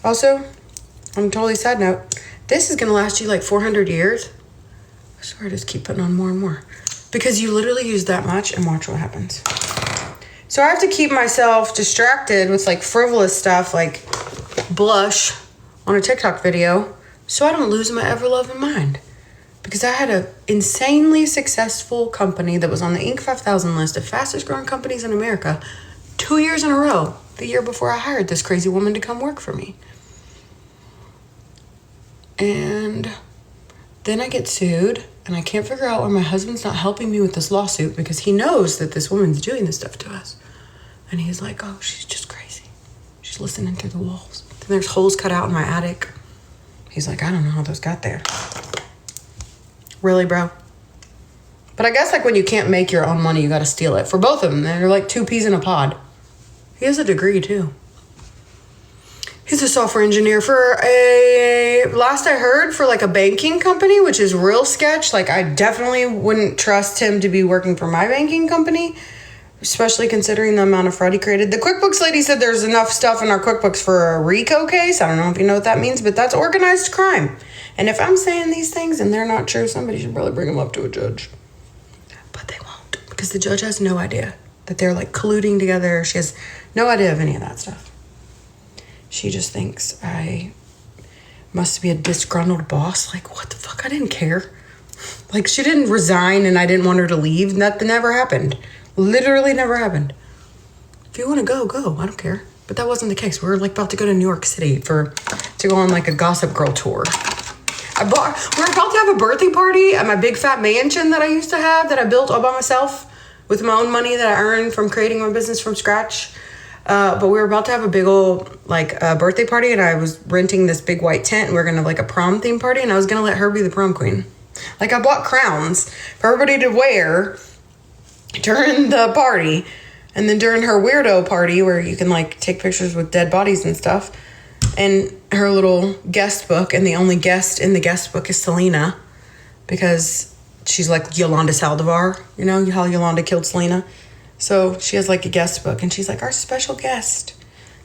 Also, on a totally side note, this is going to last you like 400 years. I swear I just keep putting on more and more. Because you literally use that much and watch what happens. So I have to keep myself distracted with like frivolous stuff like blush on a TikTok video so I don't lose my ever-loving mind. Because I had an insanely successful company that was on the Inc. 5000 list of fastest growing companies in America 2 years in a row, the year before I hired this crazy woman to come work for me. And then I get sued, and I can't figure out why my husband's not helping me with this lawsuit because he knows that this woman's doing this stuff to us. And he's like, oh, she's just crazy. She's listening through the walls. Then there's holes cut out in my attic. He's like, I don't know how those got there. Really, bro? But I guess like when you can't make your own money, you got to steal it. For both of them, they're like two peas in a pod. He has a degree too. He's a software engineer for last I heard, for like a banking company, which is real sketch. Like I definitely wouldn't trust him to be working for my banking company, especially considering the amount of fraud he created. The QuickBooks lady said there's enough stuff in our QuickBooks for a RICO case. I don't know if you know what that means, but that's organized crime. And if I'm saying these things and they're not true, somebody should probably bring them up to a judge. But they won't, because the judge has no idea that they're like colluding together. She has no idea of any of that stuff. She just thinks I must be a disgruntled boss. Like, what the fuck? I didn't care. Like, she didn't resign and I didn't want her to leave. That never happened. Literally never happened. If you want to go, go. I don't care. But that wasn't the case. We were like about to go to New York City to go on like a Gossip Girl tour. We're about to have a birthday party at my big fat mansion that I used to have, that I built all by myself with my own money that I earned from creating my business from scratch. But we were about to have a big old like birthday party, and I was renting this big white tent, and we were gonna have like a prom theme party, and I was gonna let her be the prom queen. Like I bought crowns for everybody to wear during the party, and then during her weirdo party where you can like take pictures with dead bodies and stuff. And her little guest book, and the only guest in the guest book is Selena, because she's like Yolanda Saldivar, you know how Yolanda killed Selena. So she has like a guest book, and she's like, our special guest,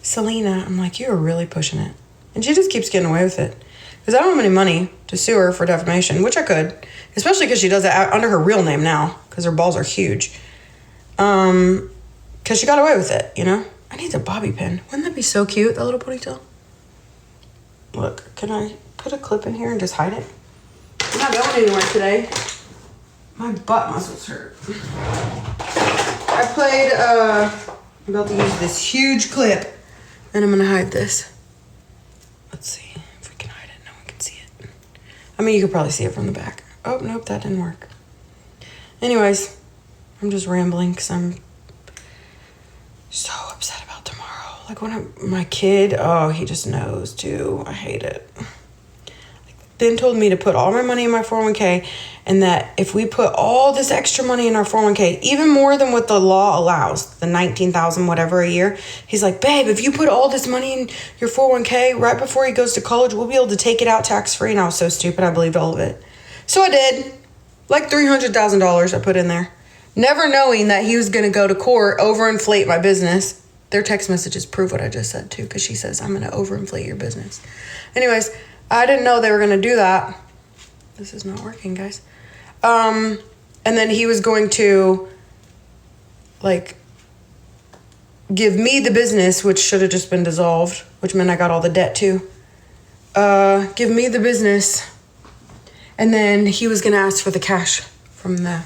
Selena. I'm like, you're really pushing it. And she just keeps getting away with it. Because I don't have any money to sue her for defamation, which I could, especially because she does it under her real name now, because her balls are huge. Because she got away with it, you know? I need a bobby pin. Wouldn't that be so cute, that little ponytail? Look, can I put a clip in here and just hide it? I'm not going anywhere today. My butt muscles hurt. I played, I'm about to use this huge clip, and I'm going to hide this. Let's see if we can hide it. No one can see it. I mean, you could probably see it from the back. Oh, nope, that didn't work. Anyways, I'm just rambling because I'm so upset about tomorrow. Like my kid, oh, he just knows too. I hate it. Ben told me to put all my money in my 401k, and that if we put all this extra money in our 401k, even more than what the law allows, the $19,000 whatever a year, he's like, babe, if you put all this money in your 401k right before he goes to college, we'll be able to take it out tax-free. And I was so stupid, I believed all of it. So I did. Like $300,000 I put in there, never knowing that he was going to go to court, overinflate my business. Their text messages prove what I just said too, because she says, I'm going to overinflate your business. Anyways, I didn't know they were going to do that. This is not working, guys. And then he was going to, like, give me the business, which should have just been dissolved, which meant I got all the debt too. Give me the business. And then he was going to ask for the cash from the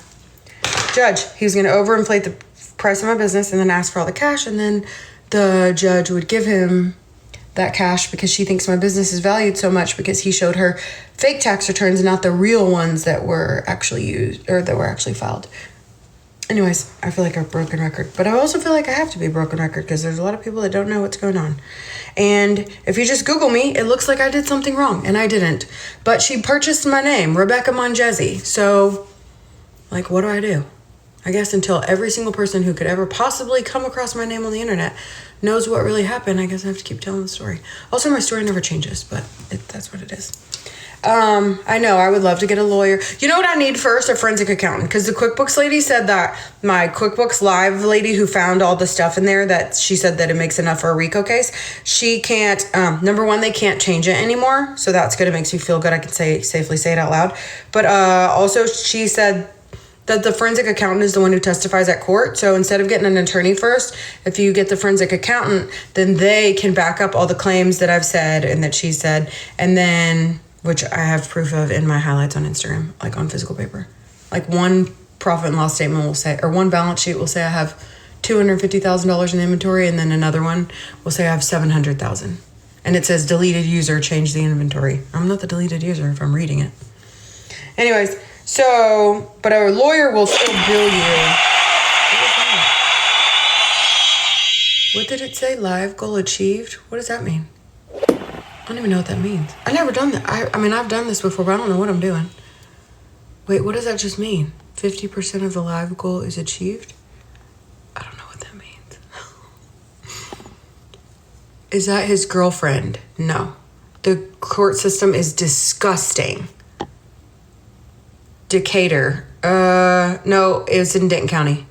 judge. He was going to overinflate the price of my business and then ask for all the cash. And then the judge would give him that cash because she thinks my business is valued so much because he showed her fake tax returns, not the real ones that were actually used or that were actually filed. Anyways, I feel like a broken record, but I also feel like I have to be a broken record because there's a lot of people that don't know what's going on. And if you just Google me, it looks like I did something wrong, and I didn't. But she purchased my name, Rebecca Mongezi. So, like, what do? I guess until every single person who could ever possibly come across my name on the internet knows what really happened, I guess I have to keep telling the story. Also, my story never changes, but that's what it is. I know, I would love to get a lawyer. You know what I need first? A forensic accountant. Because the QuickBooks lady said that my QuickBooks Live lady who found all the stuff in there, that she said that it makes enough for a RICO case. She can't, number one, they can't change it anymore. So that's good. It makes me feel good. I can safely say it out loud. But also she said that the forensic accountant is the one who testifies at court. So instead of getting an attorney first, if you get the forensic accountant, then they can back up all the claims that I've said and that she said. And then, which I have proof of in my highlights on Instagram, like on physical paper. Like one profit and loss statement will say, or one balance sheet will say I have $250,000 in inventory, and then another one will say I have $700,000. And it says deleted user, change the inventory. I'm not the deleted user if I'm reading it. Anyways, so, but a lawyer will still bill you. What did it say? Live goal achieved? What does that mean? I don't even know what that means. I've never done that. I mean, I've done this before, but I don't know what I'm doing. Wait, what does that just mean? 50% of the live goal is achieved? I don't know what that means. Is that his girlfriend? No. The court system is disgusting. Decatur. No, it was in Denton County.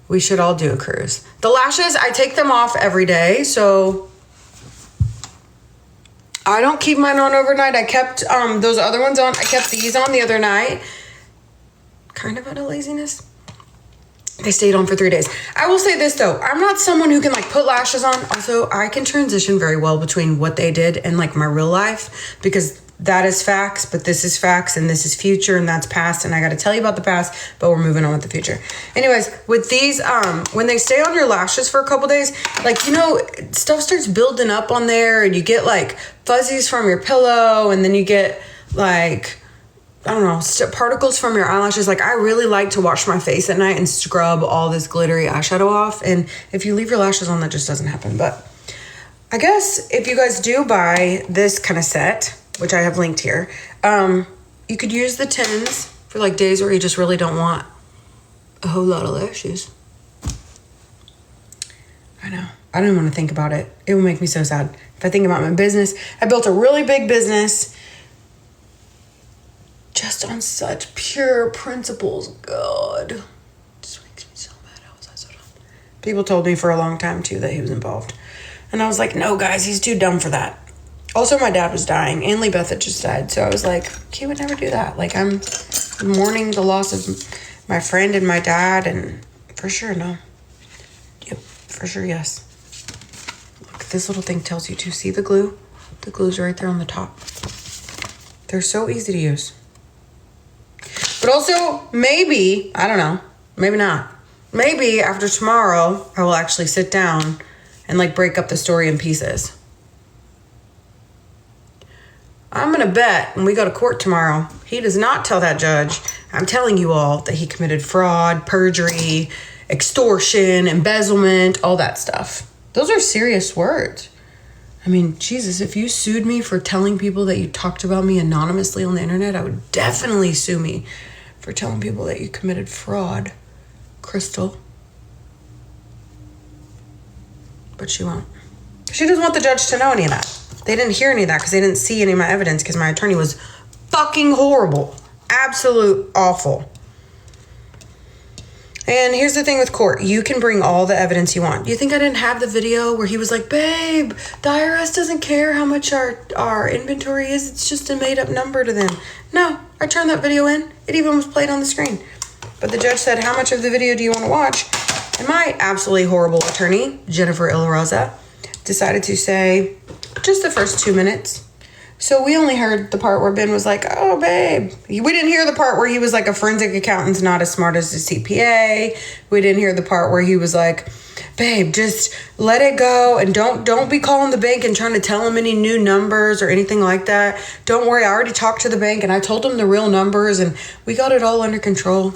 We should all do a cruise. The lashes, I take them off every day, so I don't keep mine on overnight. I kept those other ones on. I kept these on the other night. Kind of out of laziness. They stayed on for 3 days. I will say this though. I'm not someone who can like put lashes on. Also, I can transition very well between what they did and like my real life, because that is facts, but this is facts, and this is future, and that's past, and I got to tell you about the past, but we're moving on with the future. Anyways, with these, when they stay on your lashes for a couple days, like, you know, stuff starts building up on there, and you get like fuzzies from your pillow, and then you get like, I don't know, particles from your eyelashes. Like, I really like to wash my face at night and scrub all this glittery eyeshadow off, and if you leave your lashes on, that just doesn't happen. But I guess if you guys do buy this kind of set, which I have linked here, you could use the tins for like days where you just really don't want a whole lot of lashes. I know. I don't even want to think about it. It will make me so sad. If I think about my business, I built a really big business just on such pure principles. God. It just makes me so mad. How was I so dumb? People told me for a long time too that he was involved. And I was like, no guys, he's too dumb for that. Also, my dad was dying, and Lee Beth had just died, so I was like, he would never do that. Like, I'm mourning the loss of my friend and my dad, and for sure, no. Yep, for sure, yes. Look, this little thing tells you to see the glue. The glue's right there on the top. They're so easy to use. But also, maybe, I don't know, maybe not. Maybe after tomorrow, I will actually sit down and, like, break up the story in pieces. I'm going to bet when we go to court tomorrow, he does not tell that judge, I'm telling you all, that he committed fraud, perjury, extortion, embezzlement, all that stuff. Those are serious words. I mean, Jesus, if you sued me for telling people that you talked about me anonymously on the internet, I would definitely sue me for telling people that you committed fraud, Crystal. But she won't. She doesn't want the judge to know any of that. They didn't hear any of that because they didn't see any of my evidence, because my attorney was fucking horrible. Absolute awful. And here's the thing with court. You can bring all the evidence you want. You think I didn't have the video where he was like, babe, the IRS doesn't care how much our inventory is. It's just a made up number to them. No, I turned that video in. It even was played on the screen. But the judge said, how much of the video do you want to watch? And my absolutely horrible attorney, Jennifer Ilraza, decided to say just the first 2 minutes. So we only heard the part where Ben was like, oh, babe. We didn't hear the part where he was like, a forensic accountant's not as smart as a CPA. We didn't hear the part where he was like, babe, just let it go. And don't be calling the bank and trying to tell them any new numbers or anything like that. Don't worry. I already talked to the bank and I told them the real numbers and we got it all under control.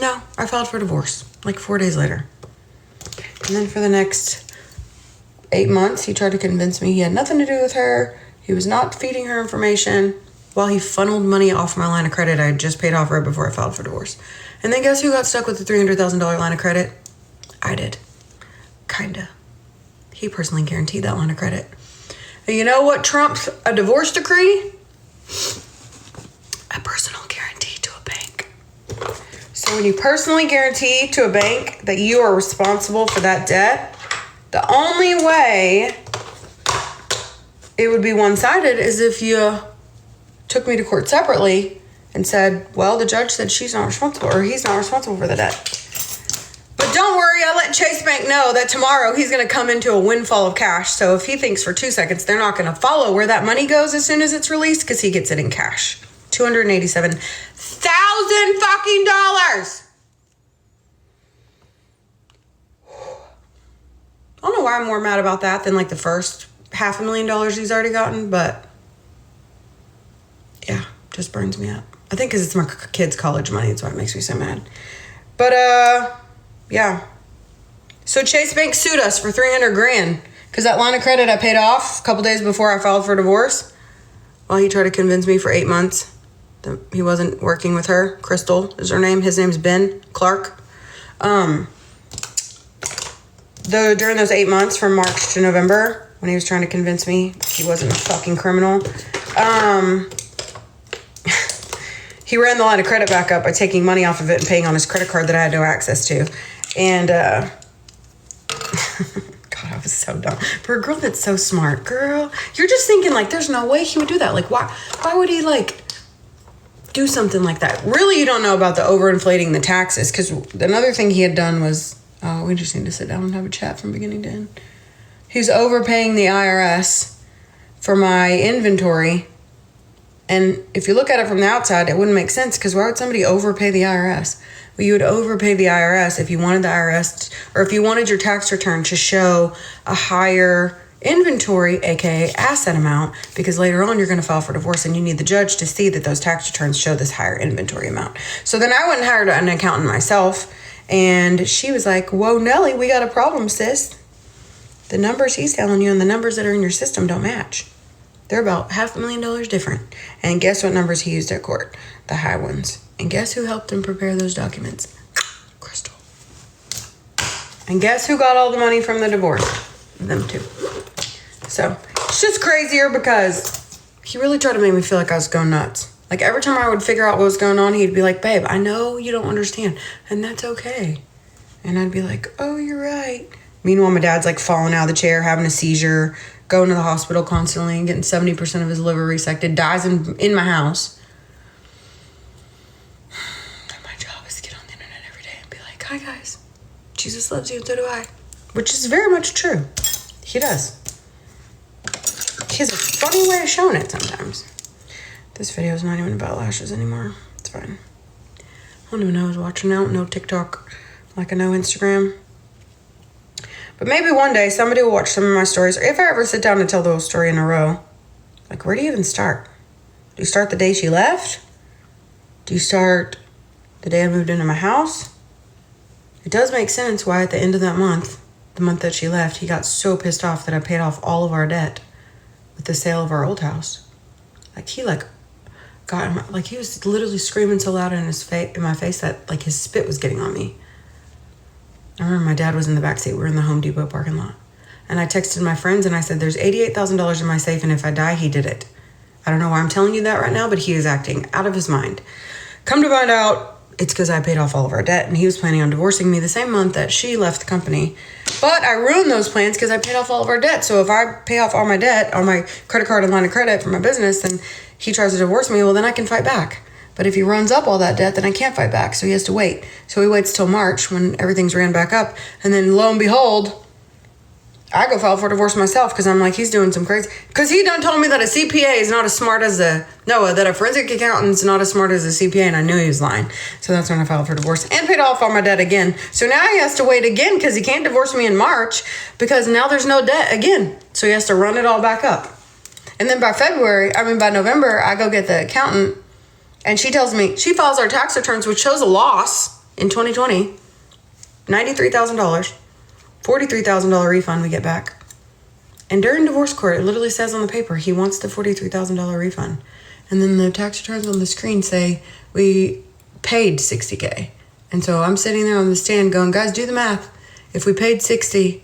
No, I filed for divorce like 4 days later. And then for the next 8 months, he tried to convince me he had nothing to do with her. He was not feeding her information, while he funneled money off my line of credit I had just paid off right before I filed for divorce. And then guess who got stuck with the $300,000 line of credit? I did. Kinda. He personally guaranteed that line of credit. And you know what trumps a divorce decree? So when you personally guarantee to a bank that you are responsible for that debt, the only way it would be one-sided is if you took me to court separately and said, well, the judge said she's not responsible or he's not responsible for the debt. But don't worry, I let Chase Bank know that tomorrow he's going to come into a windfall of cash. So if he thinks for 2 seconds they're not going to follow where that money goes as soon as it's released, because he gets it in cash. $287,000 fucking dollars. I don't know why I'm more mad about that than like the first $500,000 he's already gotten, but yeah, just burns me up. I think because it's my kids' college money, that's why it makes me so mad. But yeah. So Chase Bank sued us for $300,000 because that line of credit I paid off a couple days before I filed for divorce. Well, he tried to convince me for 8 months that he wasn't working with her. Crystal is her name. His name's Ben Clark. During those 8 months from March to November, when he was trying to convince me he wasn't a fucking criminal, he ran the line of credit back up by taking money off of it and paying on his credit card that I had no access to. And, God, I was so dumb. For a girl that's so smart, girl, you're just thinking, like, there's no way he would do that. Like, why would he, like, do something like that? Really, you don't know about the overinflating the taxes, because another thing he had done was, oh, we just need to sit down and have a chat from beginning to end. He's overpaying the IRS for my inventory. And if you look at it from the outside, it wouldn't make sense, because why would somebody overpay the IRS? Well, you would overpay the IRS if you wanted the IRS, or if you wanted your tax return to show a higher inventory, aka asset amount, because later on you're going to file for divorce and you need the judge to see that those tax returns show this higher inventory amount. So then I went and hired an accountant myself, and she was like, whoa, Nelly, we got a problem, sis. The numbers he's telling you and the numbers that are in your system don't match. They're about $500,000 different. And guess what numbers he used at court? The high ones. And guess who helped him prepare those documents? Crystal. And guess who got all the money from the divorce? Them two. So it's just crazier because he really tried to make me feel like I was going nuts. Like every time I would figure out what was going on, he'd be like, babe, I know you don't understand, and that's okay. And I'd be like, oh, you're right. Meanwhile, my dad's like falling out of the chair, having a seizure, going to the hospital constantly and getting 70% of his liver resected, dies in my house. And my job is to get on the internet every day and be like, hi guys, Jesus loves you and so do I. Which is very much true. He does. He has a funny way of showing it sometimes. This video is not even about lashes anymore. It's fine. I don't even know who's watching now. No TikTok like I know Instagram. But maybe one day somebody will watch some of my stories. Or if I ever sit down and tell the whole story in a row, like, where do you even start? Do you start the day she left? Do you start the day I moved into my house? It does make sense why at the end of that month, the month that she left, he got so pissed off that I paid off all of our debt with the sale of our old house. Like, he he was literally screaming so loud in my face that like his spit was getting on me. I remember my dad was in the backseat. We were in the Home Depot parking lot. And I texted my friends and I said, there's $88,000 in my safe, and if I die, he did it. I don't know why I'm telling you that right now, but he is acting out of his mind. Come to find out, it's because I paid off all of our debt, and he was planning on divorcing me the same month that she left the company. But I ruined those plans because I paid off all of our debt. So if I pay off all my debt on my credit card and line of credit for my business, then he tries to divorce me, well, then I can fight back. But if he runs up all that debt, then I can't fight back. So he has to wait. So he waits till March when everything's ran back up. And then lo and behold, I go file for divorce myself because I'm like, he's doing some crazy. Because he done told me that a CPA is not as smart as that a forensic accountant's not as smart as a CPA. And I knew he was lying. So that's when I filed for divorce and paid off all my debt again. So now he has to wait again because he can't divorce me in March because now there's no debt again. So he has to run it all back up. And then by November, I go get the accountant. And she tells me, she files our tax returns, which shows a loss in 2020, $93,000, $43,000 refund we get back. And during divorce court, it literally says on the paper, he wants the $43,000 refund. And then the tax returns on the screen say, we paid $60K. And so I'm sitting there on the stand going, guys, do the math. If we paid $60,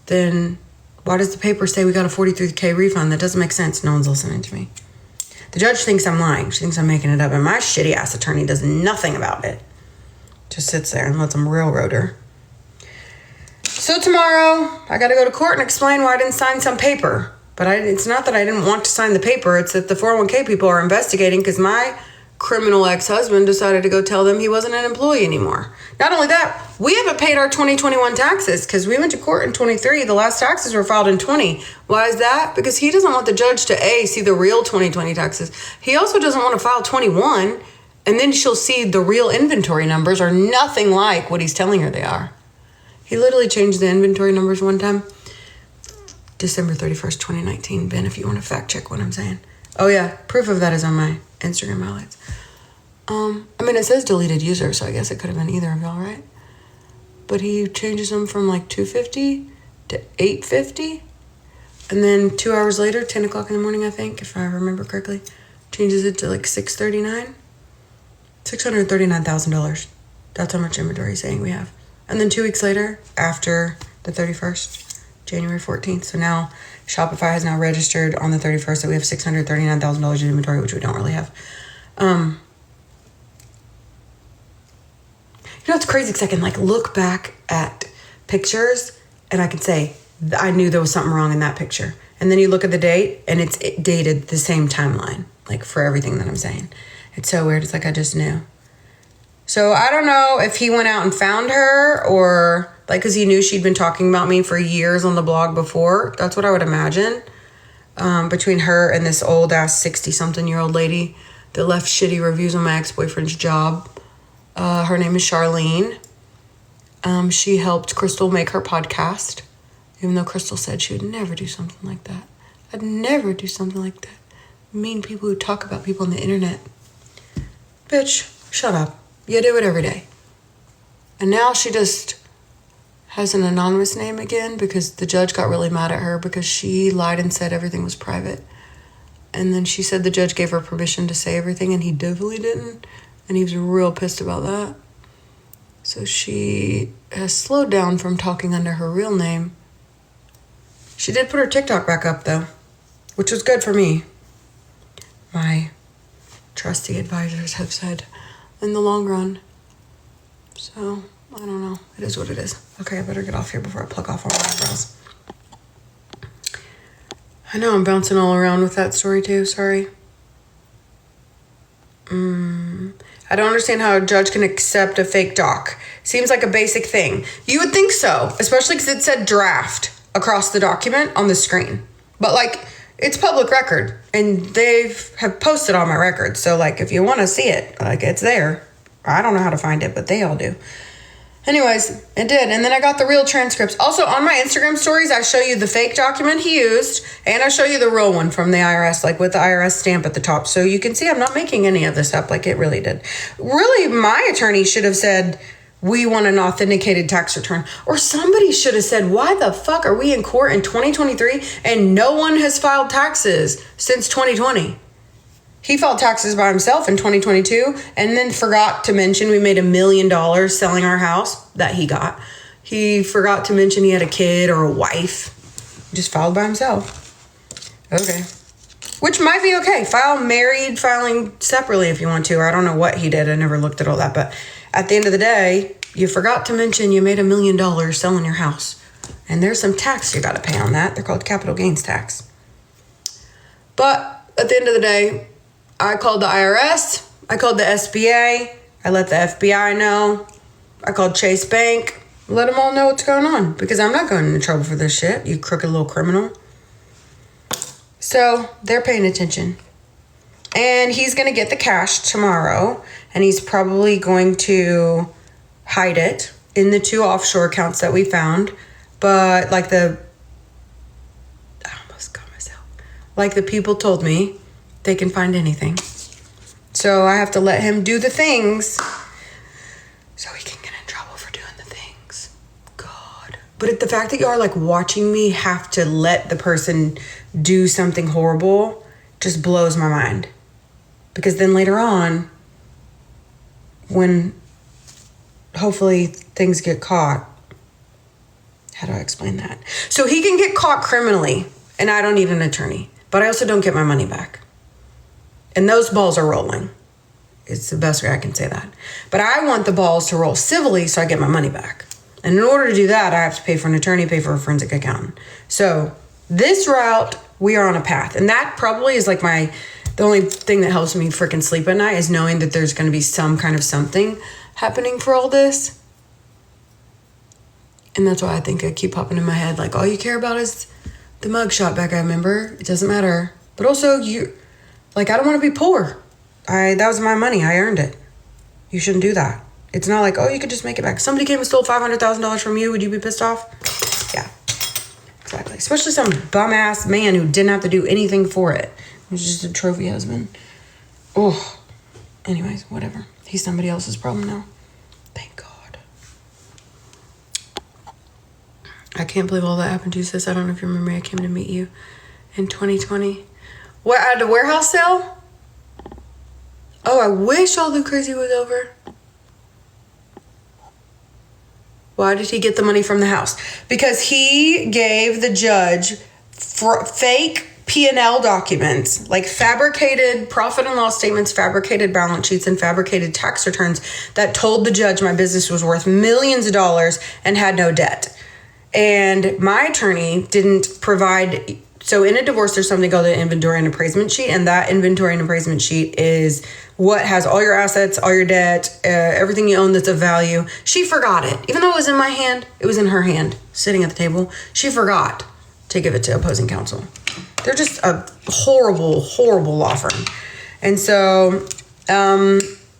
then why does the paper say we got a $43K refund? That doesn't make sense. No one's listening to me. The judge thinks I'm lying. She thinks I'm making it up. And my shitty ass attorney does nothing about it. Just sits there and lets them railroad her. So tomorrow, I got to go to court and explain why I didn't sign some paper. But it's not that I didn't want to sign the paper. It's that the 401k people are investigating because my criminal ex-husband decided to go tell them he wasn't an employee anymore. Not only that, we haven't paid our 2021 taxes because we went to court in 23. The last taxes were filed in 20. Why is that? Because he doesn't want the judge to see the real 2020 taxes. He also doesn't want to file 21, and then she'll see the real inventory numbers are nothing like what he's telling her they are. He literally changed the inventory numbers one time. December 31st, 2019. Ben, if you want to fact check what I'm saying. Oh yeah, proof of that is on my Instagram highlights. It says deleted user, so I guess it could have been either of y'all, right? But he changes them from like 250 to 850. And then 2 hours later, 10 o'clock in the morning, I think, if I remember correctly, changes it to like 639. $639,000. That's how much inventory he's saying we have. And then 2 weeks later, after the 31st, January 14th. So now Shopify has now registered on the 31st that we have $639,000 in inventory, which we don't really have. It's crazy because I can like look back at pictures and I can say, I knew there was something wrong in that picture. And then you look at the date and it's dated the same timeline, like for everything that I'm saying. It's so weird. It's like I just knew. So I don't know if he went out and found her or like, because he knew she'd been talking about me for years on the blog before. That's what I would imagine. Between her and this old ass 60-something-year-old lady that left shitty reviews on my ex-boyfriend's job. Her name is Charlene. She helped Crystal make her podcast, even though Crystal said she would never do something like that. I'd never do something like that. Mean people who talk about people on the internet. Bitch, shut up. You do it every day. And now she just has an anonymous name again because the judge got really mad at her because she lied and said everything was private. And then she said the judge gave her permission to say everything and he definitely didn't. And he was real pissed about that. So she has slowed down from talking under her real name. She did put her TikTok back up though, which was good for me. My trusty advisors have said in the long run. So, I don't know. It is what it is. Okay, I better get off here before I pluck off all my eyebrows. I know I'm bouncing all around with that story too. Sorry. I don't understand how a judge can accept a fake doc. Seems like a basic thing. You would think so, especially because it said draft across the document on the screen. But like, it's public record and have posted all my records. So like, if you want to see it, like it's there. I don't know how to find it, but they all do. Anyways, it did. And then I got the real transcripts. Also, on my Instagram stories, I show you the fake document he used, and I show you the real one from the IRS, like with the IRS stamp at the top. So you can see I'm not making any of this up like it really did. Really, my attorney should have said, we want an authenticated tax return. Or somebody should have said, why the fuck are we in court in 2023 and no one has filed taxes since 2020? He filed taxes by himself in 2022 and then forgot to mention we made $1 million selling our house that he got. He forgot to mention he had a kid or a wife. Just filed by himself. Okay. Which might be okay. File married, filing separately if you want to. Or I don't know what he did. I never looked at all that. But at the end of the day, you forgot to mention you made $1 million selling your house. And there's some tax you got to pay on that. They're called capital gains tax. But at the end of the day, I called the IRS, I called the SBA, I let the FBI know, I called Chase Bank, let them all know what's going on because I'm not going into trouble for this shit, you crooked little criminal. So they're paying attention. And he's going to get the cash tomorrow and he's probably going to hide it in the 2 offshore accounts that we found. But like I almost got myself. Like the people told me, they can find anything. So I have to let him do the things so he can get in trouble for doing the things. God. But the fact that you are like watching me have to let the person do something horrible just blows my mind. Because then later on, when hopefully things get caught, how do I explain that? So he can get caught criminally and I don't need an attorney, but I also don't get my money back. And those balls are rolling. It's the best way I can say that. But I want the balls to roll civilly so I get my money back. And in order to do that, I have to pay for an attorney, pay for a forensic accountant. So this route, we are on a path. And that probably is like the only thing that helps me freaking sleep at night is knowing that there's going to be some kind of something happening for all this. And that's why I think I keep popping in my head, like, all you care about is the mugshot back, I remember. It doesn't matter. But also, I don't want to be poor. That was my money. I earned it. You shouldn't do that. It's not like, oh, you could just make it back. Somebody came and stole $500,000 from you. Would you be pissed off? Yeah, exactly. Especially some bum-ass man who didn't have to do anything for it. He was just a trophy husband. Oh, anyways, whatever. He's somebody else's problem now. Thank God. I can't believe all that happened to you, sis. I don't know if you remember, I came to meet you in 2020. What, at the warehouse sale? Oh, I wish all the crazy was over. Why did he get the money from the house? Because he gave the judge fake P&L documents, like fabricated profit and loss statements, fabricated balance sheets, and fabricated tax returns that told the judge my business was worth millions of dollars and had no debt. And my attorney didn't provide... So in a divorce, there's something called an inventory and appraisement sheet. And that inventory and appraisement sheet is what has all your assets, all your debt, everything you own that's of value. She forgot it. Even though it was in my hand, it was in her hand, sitting at the table. She forgot to give it to opposing counsel. They're just a horrible, horrible law firm. And so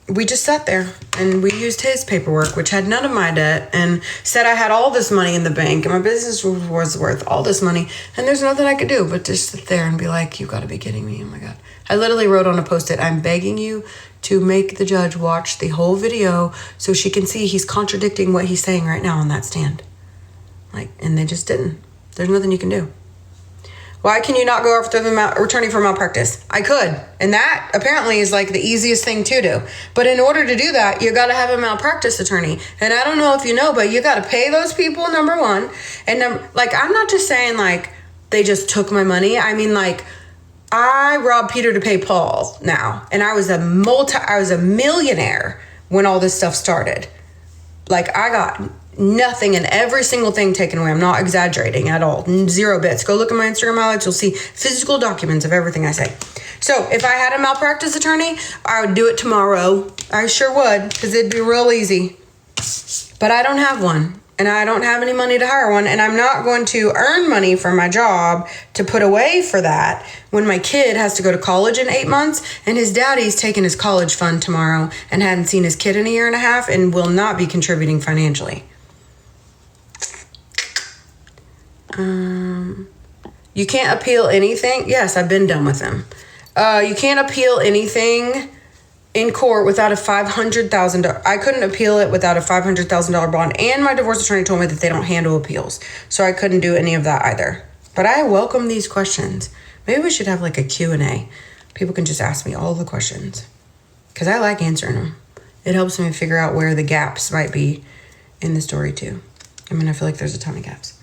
we just sat there and we used his paperwork, which had none of my debt, and said I had all this money in the bank and my business was worth all this money. And there's nothing I could do but just sit there and be like, you got to be kidding me. Oh my God. I literally wrote on a Post-it, I'm begging you to make the judge watch the whole video so she can see he's contradicting what he's saying right now on that stand. And they just didn't. There's nothing you can do. Why can you not go after the attorney for malpractice? I could. And that apparently is like the easiest thing to do. But in order to do that, you got to have a malpractice attorney. And I don't know if you know, but you got to pay those people, number one. And I'm not just saying they just took my money. I mean, I robbed Peter to pay Paul now. And I was a millionaire when all this stuff started. I got nothing and every single thing taken away. I'm not exaggerating at all. 0 bits. Go look at my Instagram highlights. You'll see physical documents of everything I say. So if I had a malpractice attorney, I would do it tomorrow. I sure would, because it'd be real easy. But I don't have one. And I don't have any money to hire one. And I'm not going to earn money from my job to put away for that when my kid has to go to college in 8 months and his daddy's taking his college fund tomorrow and hadn't seen his kid in a year and a half and will not be contributing financially. You can't appeal anything. Yes, I've been done with them. You can't appeal anything in court without a $500,000. I couldn't appeal it without a $500,000 bond. And my divorce attorney told me that they don't handle appeals. So I couldn't do any of that either. But I welcome these questions. Maybe we should have a Q&A. People can just ask me all the questions. Because I like answering them. It helps me figure out where the gaps might be in the story too. I mean, I feel like there's a ton of gaps.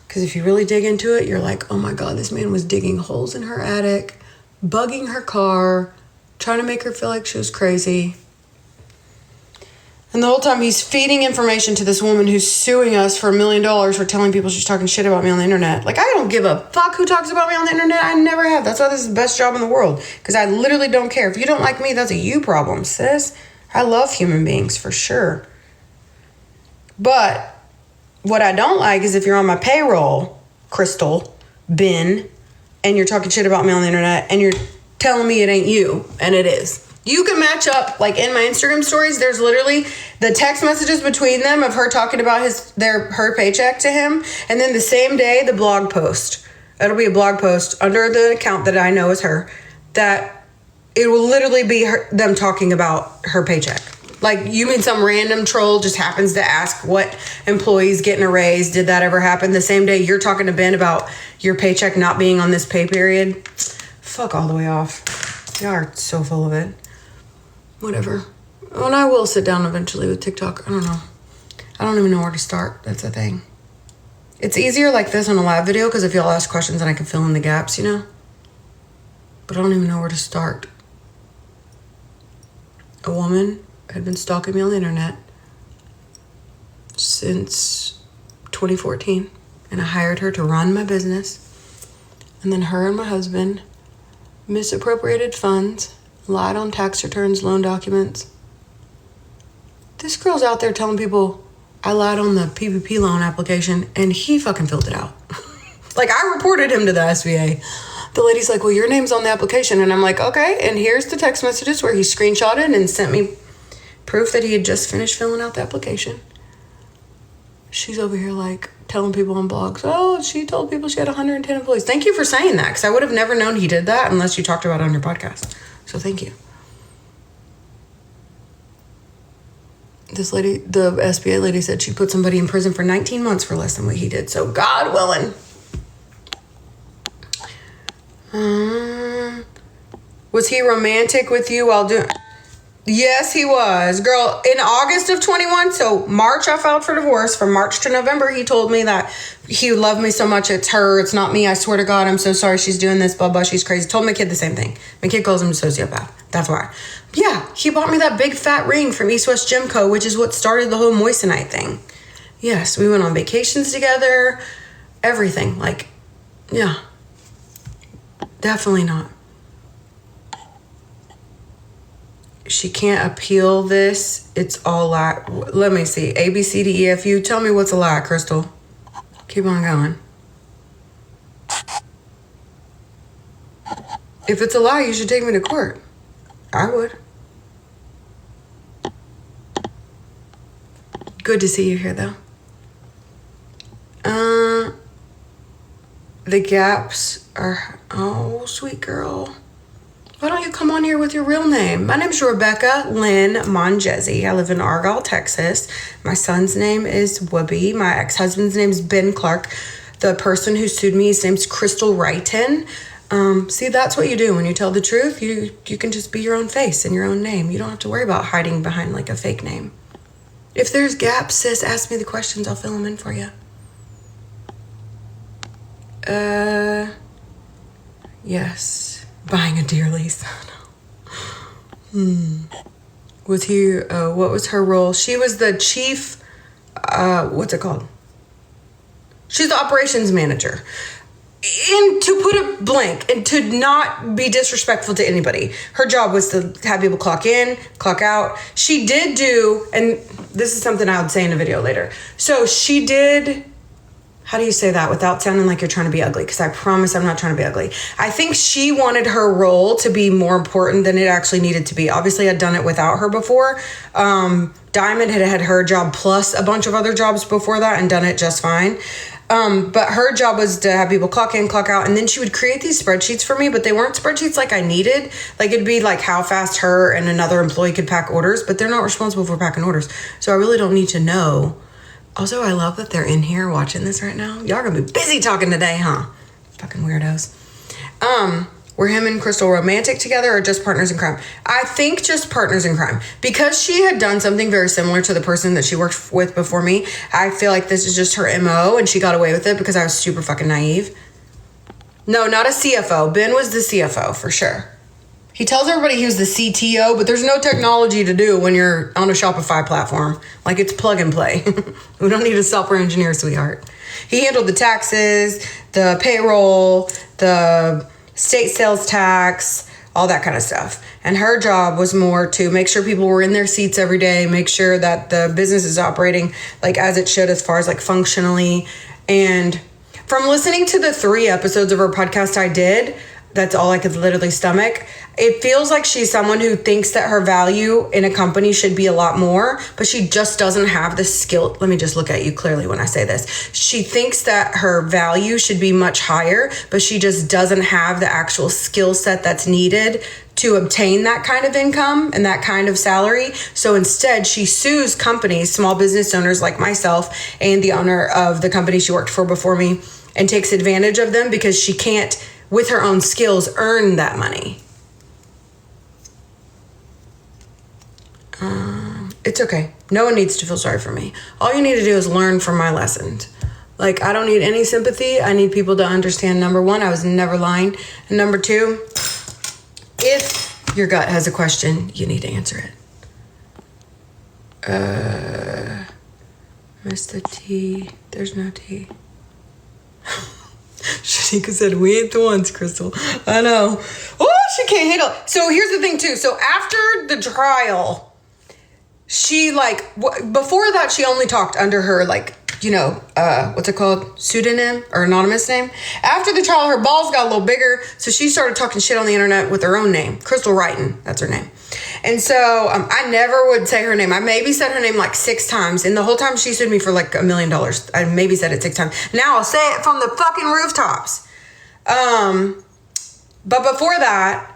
Because if you really dig into it, you're like, oh my God, this man was digging holes in her attic, bugging her car, trying to make her feel like she was crazy. And the whole time he's feeding information to this woman who's suing us for $1 million for telling people she's talking shit about me on the internet. I don't give a fuck who talks about me on the internet. I never have. That's why this is the best job in the world. Because I literally don't care. If you don't like me, that's a you problem, sis. I love human beings for sure. But what I don't like is if you're on my payroll, Crystal, Ben, and you're talking shit about me on the internet and you're telling me it ain't you, and it is. You can match up, in my Instagram stories, there's literally the text messages between them of her talking about her paycheck to him, and then the same day, the blog post. It'll be a blog post under the account that I know is her, that it will literally be them talking about her paycheck. You mean some random troll just happens to ask what employee's getting a raise? Did that ever happen? The same day you're talking to Ben about your paycheck not being on this pay period? Fuck all the way off. You are so full of it. Whatever. Oh, and I will sit down eventually with TikTok. I don't know. I don't even know where to start. That's the thing. It's easier like this on a live video because if y'all ask questions and I can fill in the gaps, But I don't even know where to start. a woman had been stalking me on the internet since 2014, and I hired her to run my business. And then her and my husband misappropriated funds, lied on tax returns, loan documents. This girl's out there telling people I lied on the PPP loan application, and he fucking filled it out. Like, I reported him to the SBA. The lady's like, well, your name's on the application. And I'm like, okay. And here's the text messages where he screenshotted and sent me proof that he had just finished filling out the application. She's over here like telling people on blogs, oh, she told people she had 110 employees. Thank you for saying that, because I would have never known he did that unless you talked about it on your podcast. So thank you. This lady, the SBA lady, said she put somebody in prison for 19 months for less than what he did. So God willing. Was he romantic with you while doing... Yes, he was. Girl, in August of 21, so March I filed for divorce. From March to November, he told me that he loved me so much. It's her. It's not me. I swear to God, I'm so sorry she's doing this. Blah, blah. She's crazy. Told my kid the same thing. My kid calls him a sociopath. That's why. Yeah, he bought me that big fat ring from East West Gym Co., which is what started the whole moissanite thing. Yes, we went on vacations together. Everything. Like, yeah. Definitely not. She can't appeal this. It's all lie. Let me see. A, B, C, D, E, F, U. Tell me what's a lie, Crystal. Keep on going. If it's a lie, you should take me to court. I would. Good to see you here, though. The gaps are... Oh, sweet girl. Why don't you come on here with your real name? My name's Rebecca Lynn Monjezi. I live in Argyle, Texas. My son's name is Whoopi. My ex-husband's name is Ben Clark. The person who sued me, his name's Crystal Wrighton. See, that's what you do. When you tell the truth, you can just be your own face and your own name. You don't have to worry about hiding behind like a fake name. If there's gaps, sis, ask me the questions. I'll fill them in for you. Yes. Buying a deer lease. Was he, what was her role? She was the chief, what's it called? She's the operations manager. And to put it blank and to not be disrespectful to anybody, her job was to have people clock in, clock out. She did do, and this is something I would say in a video later. So she did... How do you say that without sounding like you're trying to be ugly? Because I promise I'm not trying to be ugly. I think she wanted her role to be more important than it actually needed to be. Obviously, I'd done it without her before. Diamond had her job plus a bunch of other jobs before that and done it just fine. But her job was to have people clock in, clock out. And then she would create these spreadsheets for me, but they weren't spreadsheets like I needed. Like it'd be like how fast her and another employee could pack orders, but they're not responsible for packing orders. So I really don't need to know. Also, I love that they're in here watching this right now. Y'all gonna be busy talking today, huh? Fucking weirdos. Were him and Crystal romantic together or just partners in crime? I think just partners in crime. Because she had done something very similar to the person that she worked with before me, I feel like this is just her MO and she got away with it because I was super fucking naive. No, not a CFO. Ben was the CFO for sure. He tells everybody he was the CTO, but there's no technology to do when you're on a Shopify platform. Like, it's plug and play. We don't need a software engineer, sweetheart. He handled the taxes, the payroll, the state sales tax, all that kind of stuff. And her job was more to make sure people were in their seats every day, make sure that the business is operating like as it should as far as like functionally. And from listening to the 3 episodes of her podcast I did, that's all I could literally stomach. It feels like she's someone who thinks that her value in a company should be a lot more, but she just doesn't have the skill. Let me just look at you clearly when I say this. She thinks that her value should be much higher, but she just doesn't have the actual skill set that's needed to obtain that kind of income and that kind of salary. So instead, she sues companies, small business owners like myself and the owner of the company she worked for before me, and takes advantage of them because she can't, with her own skills, earn that money. It's okay. No one needs to feel sorry for me. All you need to do is learn from my lessons. Like, I don't need any sympathy. I need people to understand, number 1, I was never lying. And number 2, if your gut has a question, you need to answer it. Miss the T. There's no T. Shanika said, we ain't the ones, Crystal. I know. Oh, she can't handle it. So here's the thing, too. So after the trial, she, before that, she only talked under her, what's it called? Pseudonym or anonymous name. After the trial, her balls got a little bigger. So she started talking shit on the internet with her own name. Crystal Wrighton. That's her name. And so I never would say her name. I maybe said her name 6 times. And the whole time she sued me for $1 million. I maybe said it 6 times. Now I'll say it from the fucking rooftops. But before that,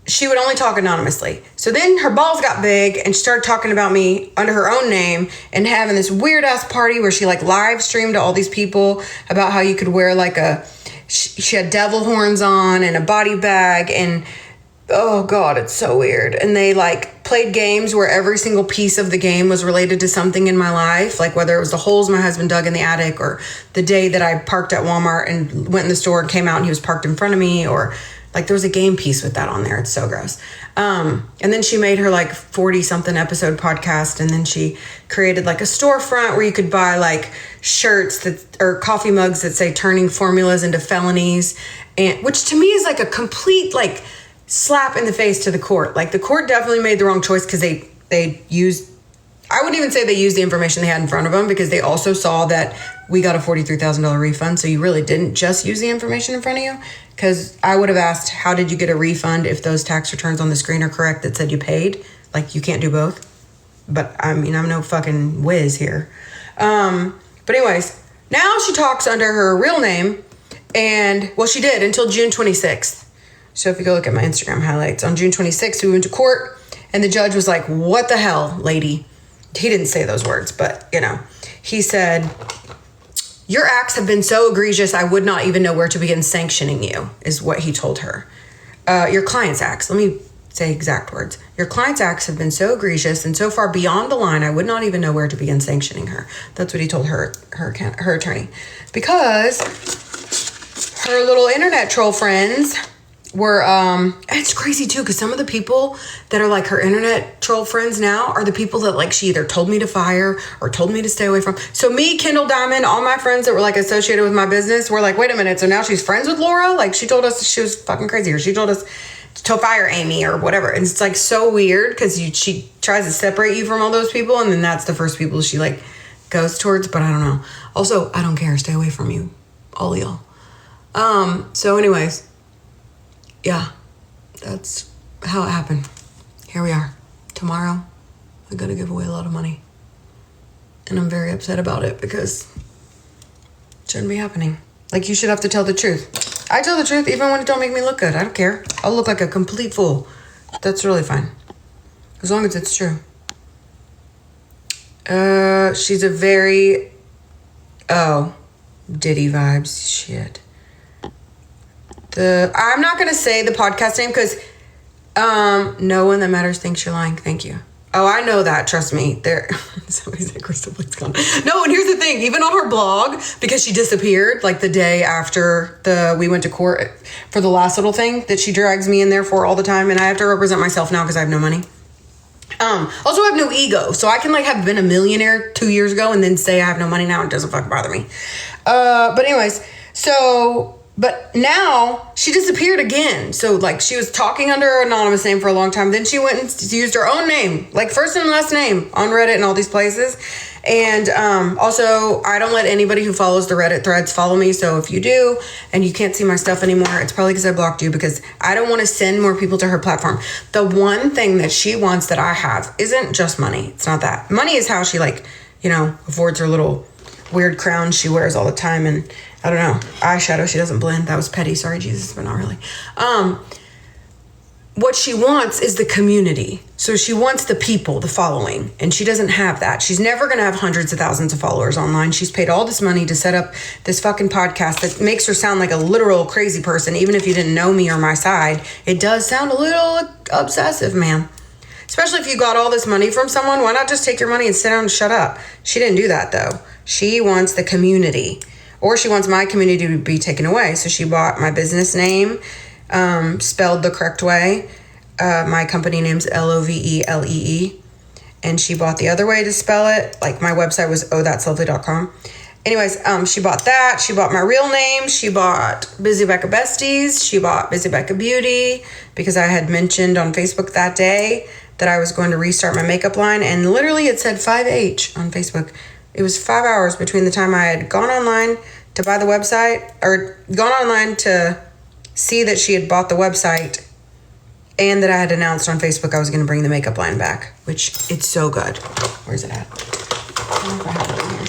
she would only talk anonymously. So then her balls got big and she started talking about me under her own name and having this weird ass party where she live streamed to all these people about how you could wear she had devil horns on and a body bag and oh God, it's so weird. And they played games where every single piece of the game was related to something in my life. Whether it was the holes my husband dug in the attic or the day that I parked at Walmart and went in the store and came out and he was parked in front of me or there was a game piece with that on there. It's so gross. And then she made her 40 something episode podcast. And then she created a storefront where you could buy shirts or coffee mugs that say turning formulas into felonies. And which to me is a complete slap in the face to the court. The court definitely made the wrong choice because they used, I wouldn't even say they used the information they had in front of them because they also saw that we got a $43,000 refund. So you really didn't just use the information in front of you. Because I would have asked, how did you get a refund if those tax returns on the screen are correct that said you paid? You can't do both. But I'm no fucking whiz here. But anyways, now she talks under her real name. And, she did until June 26th. So if you go look at my Instagram highlights, on June 26th, we went to court. And the judge was like, what the hell, lady? He didn't say those words, but, he said, your acts have been so egregious, I would not even know where to begin sanctioning you, is what he told her. Your client's acts, let me say exact words. Your client's acts have been so egregious and so far beyond the line, I would not even know where to begin sanctioning her. That's what he told her attorney. Because her little internet troll friends were, it's crazy too, because some of the people that are her internet troll friends now are the people that she either told me to fire or told me to stay away from. So me, Kendall Diamond, all my friends that were associated with my business were wait a minute, so now she's friends with Laura? She told us she was fucking crazy, or she told us to fire Amy or whatever. And it's so weird because she tries to separate you from all those people, and then that's the first people she goes towards. But I don't know. Also, I don't care. Stay away from you, all y'all. So anyways, yeah, that's how it happened. Here we are. Tomorrow, I gotta give away a lot of money. And I'm very upset about it because it shouldn't be happening. You should have to tell the truth. I tell the truth even when it don't make me look good. I don't care. I'll look like a complete fool. That's really fine. As long as it's true. She's a very... Oh, Diddy vibes. Shit. I'm not going to say the podcast name because no one that matters thinks you're lying. Thank you. Oh, I know that. Trust me. Somebody said Crystal Blake's gone. No, and here's the thing. Even on her blog, because she disappeared the day after we went to court for the last little thing that she drags me in there for all the time. And I have to represent myself now because I have no money. Also I have no ego. So I can have been a millionaire 2 years ago and then say I have no money now. It doesn't fucking bother me. But anyways, but now she disappeared again. So she was talking under her anonymous name for a long time. Then she went and used her own name, first and last name on Reddit and all these places. And also I don't let anybody who follows the Reddit threads follow me. So if you do and you can't see my stuff anymore, it's probably because I blocked you because I don't want to send more people to her platform. The one thing that she wants that I have isn't just money. It's not that. Money is how she affords her little weird crown she wears all the time. And I don't know, eyeshadow, she doesn't blend. That was petty. Sorry, Jesus, but not really. What she wants is the community. So she wants the people, the following, and she doesn't have that. She's never going to have hundreds of thousands of followers online. She's paid all this money to set up this fucking podcast that makes her sound like a literal crazy person. Even if you didn't know me or my side, it does sound a little obsessive, man. Especially if you got all this money from someone, why not just take your money and sit down and shut up? She didn't do that though. She wants the community, or she wants my community to be taken away. So she bought my business name, spelled the correct way. My company name's Lovelee. and she bought the other way to spell it. Like my website was ohthat'slovely.com. Anyways, she bought that. She bought my real name. She bought Busy Becca Besties. She bought Busy Becca Beauty because I had mentioned on Facebook that day that I was going to restart my makeup line. And literally it said 5H on Facebook. It was 5 hours between the time I had gone online to buy the website or gone online to see that she had bought the website and that I had announced on Facebook I was going to bring the makeup line back, which it's so good. Where's it at? I don't know if I have it in here.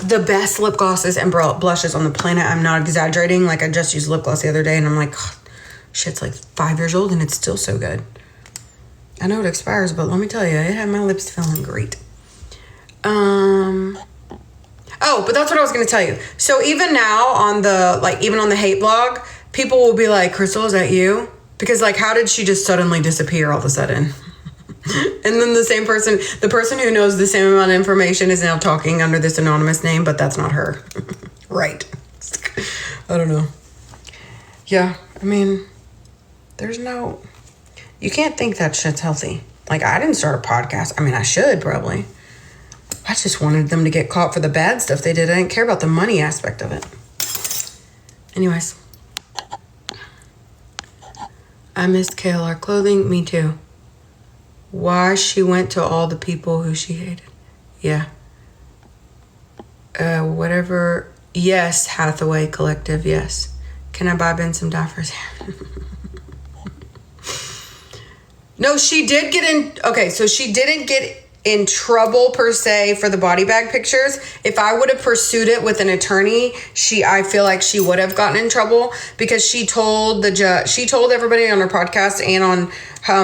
The best lip glosses and blushes on the planet. I'm not exaggerating. Like I just used lip gloss the other day and I'm like, oh, shit's like 5 years old and it's still so good. I know it expires, but let me tell you, it had my lips feeling great. Oh, but that's what I was going to tell you. So even now on the, like even on the hate blog, people will be like, Crystal, is that you? Because like, how did she just suddenly disappear all of a sudden? And then the person who knows the same amount of information is now talking under this anonymous name, but that's not her. Right. I don't know. Yeah, I mean, you can't think that shit's healthy. Like, I didn't start a podcast. I mean, I should probably. I just wanted them to get caught for the bad stuff they did. I didn't care about the money aspect of it. Anyways. I missed KLR clothing. Me too. Why she went to all the people who she hated. Yeah. Whatever. Yes, Hathaway Collective. Yes. Can I buy Ben some dye for his hair? No, she did get in. Okay, so she didn't get in trouble per se for the body bag pictures. If I would have pursued it with an attorney, I feel like she would have gotten in trouble because she told the judge, she told everybody on her podcast and on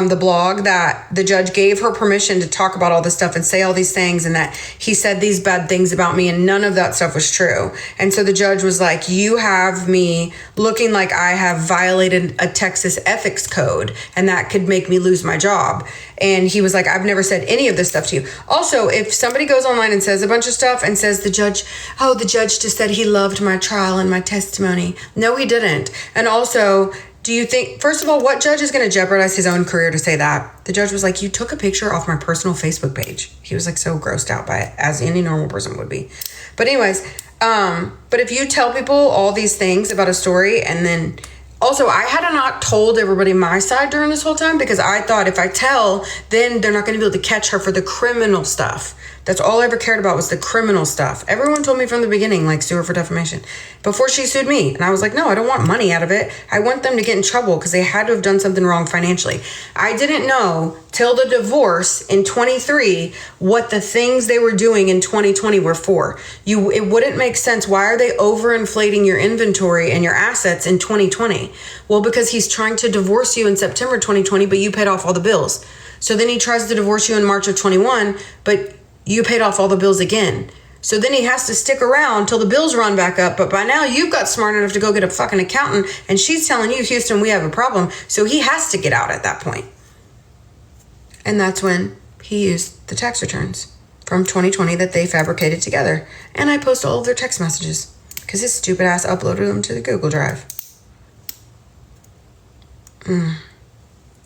the blog that the judge gave her permission to talk about all this stuff and say all these things and that he said these bad things about me and none of that stuff was true. And so the judge was like, you have me looking like I have violated a Texas ethics code and that could make me lose my job. And he was like, I've never said any of this stuff to you. Also, if somebody goes online and says a bunch of stuff and says the judge just said he loved my trial and my testimony. No, he didn't. And also, do you think, first of all, what judge is going to jeopardize his own career to say that? The judge was like, you took a picture off my personal Facebook page. He was like so grossed out by it, as any normal person would be. But anyways, but if you tell people all these things about a story and then also, I had not told everybody my side during this whole time because I thought if I tell, then they're not going to be able to catch her for the criminal stuff. That's all I ever cared about was the criminal stuff. Everyone told me from the beginning, like, sue her for defamation before she sued me. And I was like, no, I don't want money out of it. I want them to get in trouble because they had to have done something wrong financially. I didn't know till the divorce in 23 what the things they were doing in 2020 were for. It wouldn't make sense. Why are they overinflating your inventory and your assets in 2020? Well, because he's trying to divorce you in September 2020, but you paid off all the bills. So then he tries to divorce you in March of 21, but you paid off all the bills again. So then he has to stick around till the bills run back up. But by now you've got smart enough to go get a fucking accountant and she's telling you, Houston, we have a problem. So he has to get out at that point. And that's when he used the tax returns from 2020 that they fabricated together. And I post all of their text messages because his stupid ass uploaded them to the Google Drive.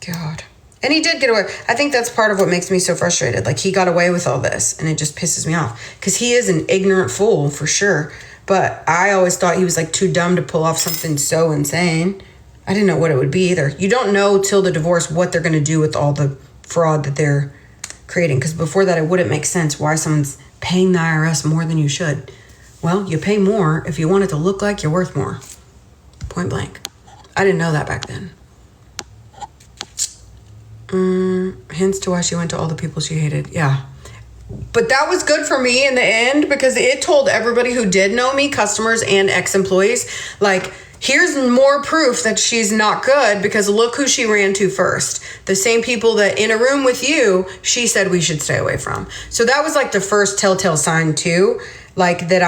God. And he did get away. I think that's part of what makes me so frustrated. Like, he got away with all this, and it just pisses me off. Because he is an ignorant fool, for sure. But I always thought he was, like, too dumb to pull off something so insane. I didn't know what it would be, either. You don't know till the divorce what they're going to do with all the fraud that they're creating. Because before that, it wouldn't make sense why someone's paying the IRS more than you should. Well, you pay more if you want it to look like you're worth more. Point blank. I didn't know that back then. Hence to why she went to all the people she hated. Yeah. But that was good for me in the end because it told everybody who did know me, customers and ex-employees, like, here's more proof that she's not good because look who she ran to first. The same people that in a room with you, she said we should stay away from. So that was like the first telltale sign too. Like I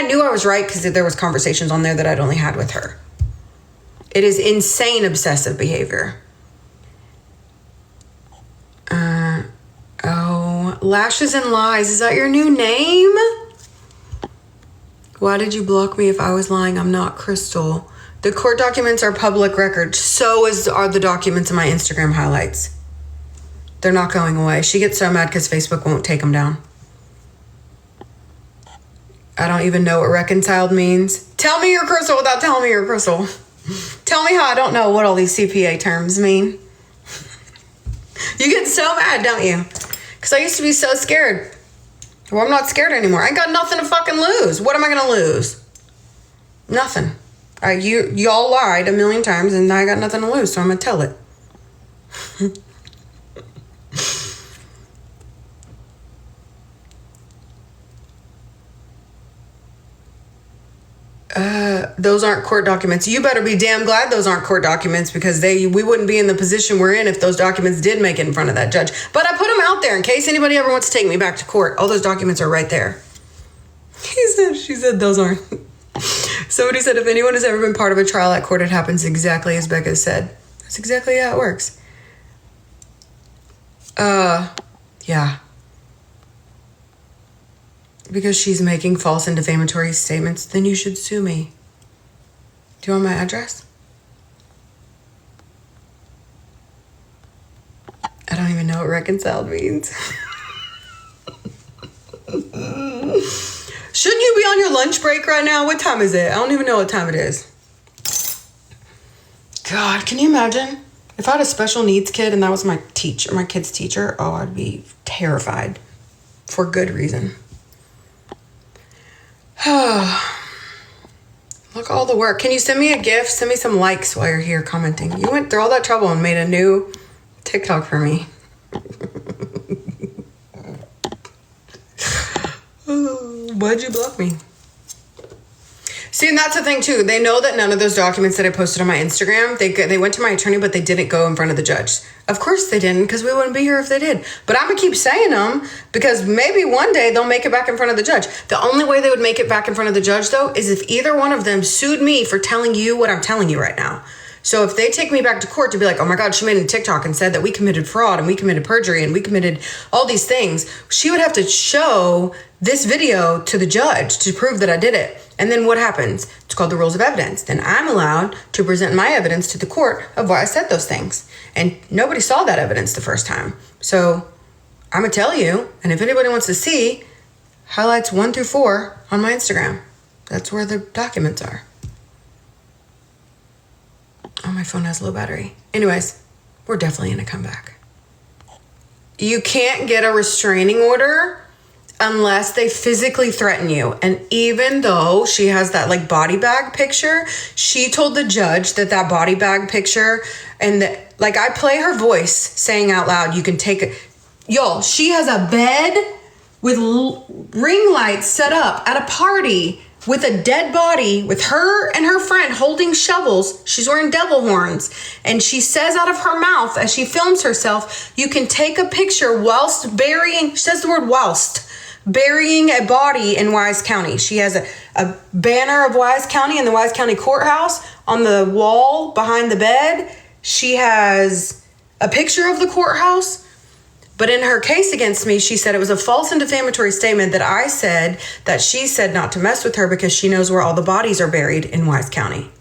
knew I was right because there was conversations on there that I'd only had with her. It is insane obsessive behavior. Lashes and Lies. Is that your new name? Why did you block me if I was lying? I'm not Crystal. The court documents are public record. So are the documents in my Instagram highlights. They're not going away. She gets so mad because Facebook won't take them down. I don't even know what reconciled means. Tell me your crystal without telling me your crystal. Tell me how I don't know what all these CPA terms mean. You get so mad, don't you? Because I used to be so scared. Well, I'm not scared anymore. I ain't got nothing to fucking lose. What am I going to lose? Nothing. Y'all lied a million times and I got nothing to lose, so I'm going to tell it. Those aren't court documents. You better be damn glad those aren't court documents, because we wouldn't be in the position we're in if those documents did make it in front of that judge. But I put them out there in case anybody ever wants to take me back to court. All those documents are right there. She said those aren't. Somebody said if anyone has ever been part of a trial at court, it happens exactly as Becca said. That's exactly how it works. Yeah. Because she's making false and defamatory statements, then you should sue me. Do you want my address? I don't even know what reconciled means. Shouldn't you be on your lunch break right now? What time is it? I don't even know what time it is. God, can you imagine? If I had a special needs kid and that was my kid's teacher, oh, I'd be terrified. For good reason. Look at all the work. Can you send me a gift? Send me some likes while you're here commenting. You went through all that trouble and made a new TikTok for me. Why'd you block me? See, and that's the thing too. They know that none of those documents that I posted on my Instagram, they went to my attorney, but they didn't go in front of the judge. Of course they didn't, because we wouldn't be here if they did. But I'm going to keep saying them, because maybe one day they'll make it back in front of the judge. The only way they would make it back in front of the judge, though, is if either one of them sued me for telling you what I'm telling you right now. So if they take me back to court to be like, oh my God, she made a TikTok and said that we committed fraud and we committed perjury and we committed all these things, she would have to show this video to the judge to prove that I did it. And then what happens? It's called the rules of evidence. Then I'm allowed to present my evidence to the court of why I said those things. And nobody saw that evidence the first time. So I'm going to tell you. And if anybody wants to see, highlights 1 through 4 on my Instagram. That's where the documents are. Oh, my phone has low battery. Anyways, we're definitely going to come back. You can't get a restraining order unless they physically threaten you. And even though she has that like body bag picture, she told the judge that body bag picture, and that, like, I play her voice saying out loud, you can take it. Y'all, she has a bed with ring lights set up at a party with a dead body, with her and her friend holding shovels. She's wearing devil horns. And she says out of her mouth as she films herself, you can take a picture whilst burying, she says the word whilst, burying a body in Wise County. She has a banner of Wise County in the Wise County Courthouse on the wall behind the bed. She has a picture of the courthouse. But in her case against me, she said it was a false and defamatory statement that I said that she said not to mess with her because she knows where all the bodies are buried in Wise County.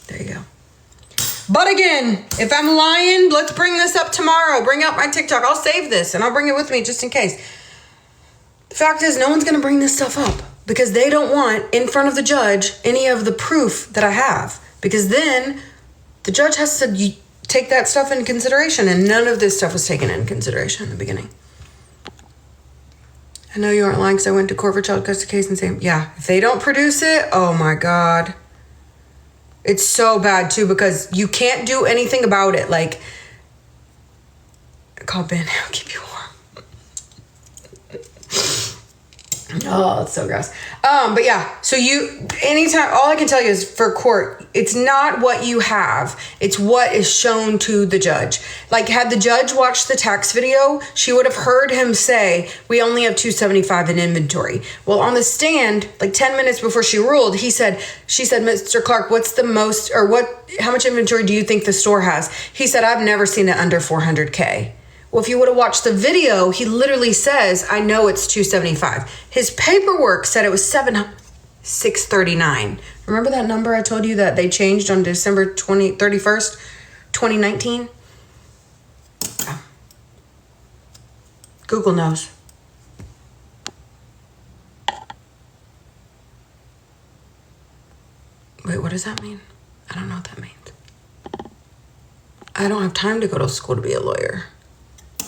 There you go. But again, if I'm lying, let's bring this up tomorrow. Bring up my TikTok. I'll save this and I'll bring it with me just in case. The fact is, no one's going to bring this stuff up because they don't want in front of the judge any of the proof that I have. Because then the judge has to take that stuff into consideration, and none of this stuff was taken into consideration in the beginning. I know you aren't lying because I went to court for child custody case and saying, yeah, if they don't produce it, oh my God. It's so bad too because you can't do anything about it. Like, call Ben, I'll keep you warm. Oh, it's so gross. But yeah, so anytime, all I can tell you is for court, it's not what you have. It's what is shown to the judge. Like, had the judge watched the tax video, she would have heard him say, we only have $275 in inventory. Well, on the stand, like 10 minutes before she ruled, she said, Mr. Clark, how much inventory do you think the store has? He said, I've never seen it under 400K. Well, if you would have watched the video, he literally says, I know it's 275. His paperwork said it was 639. Remember that number I told you that they changed on December 31st, 2019? Yeah. Google knows. Wait, what does that mean? I don't know what that means. I don't have time to go to school to be a lawyer.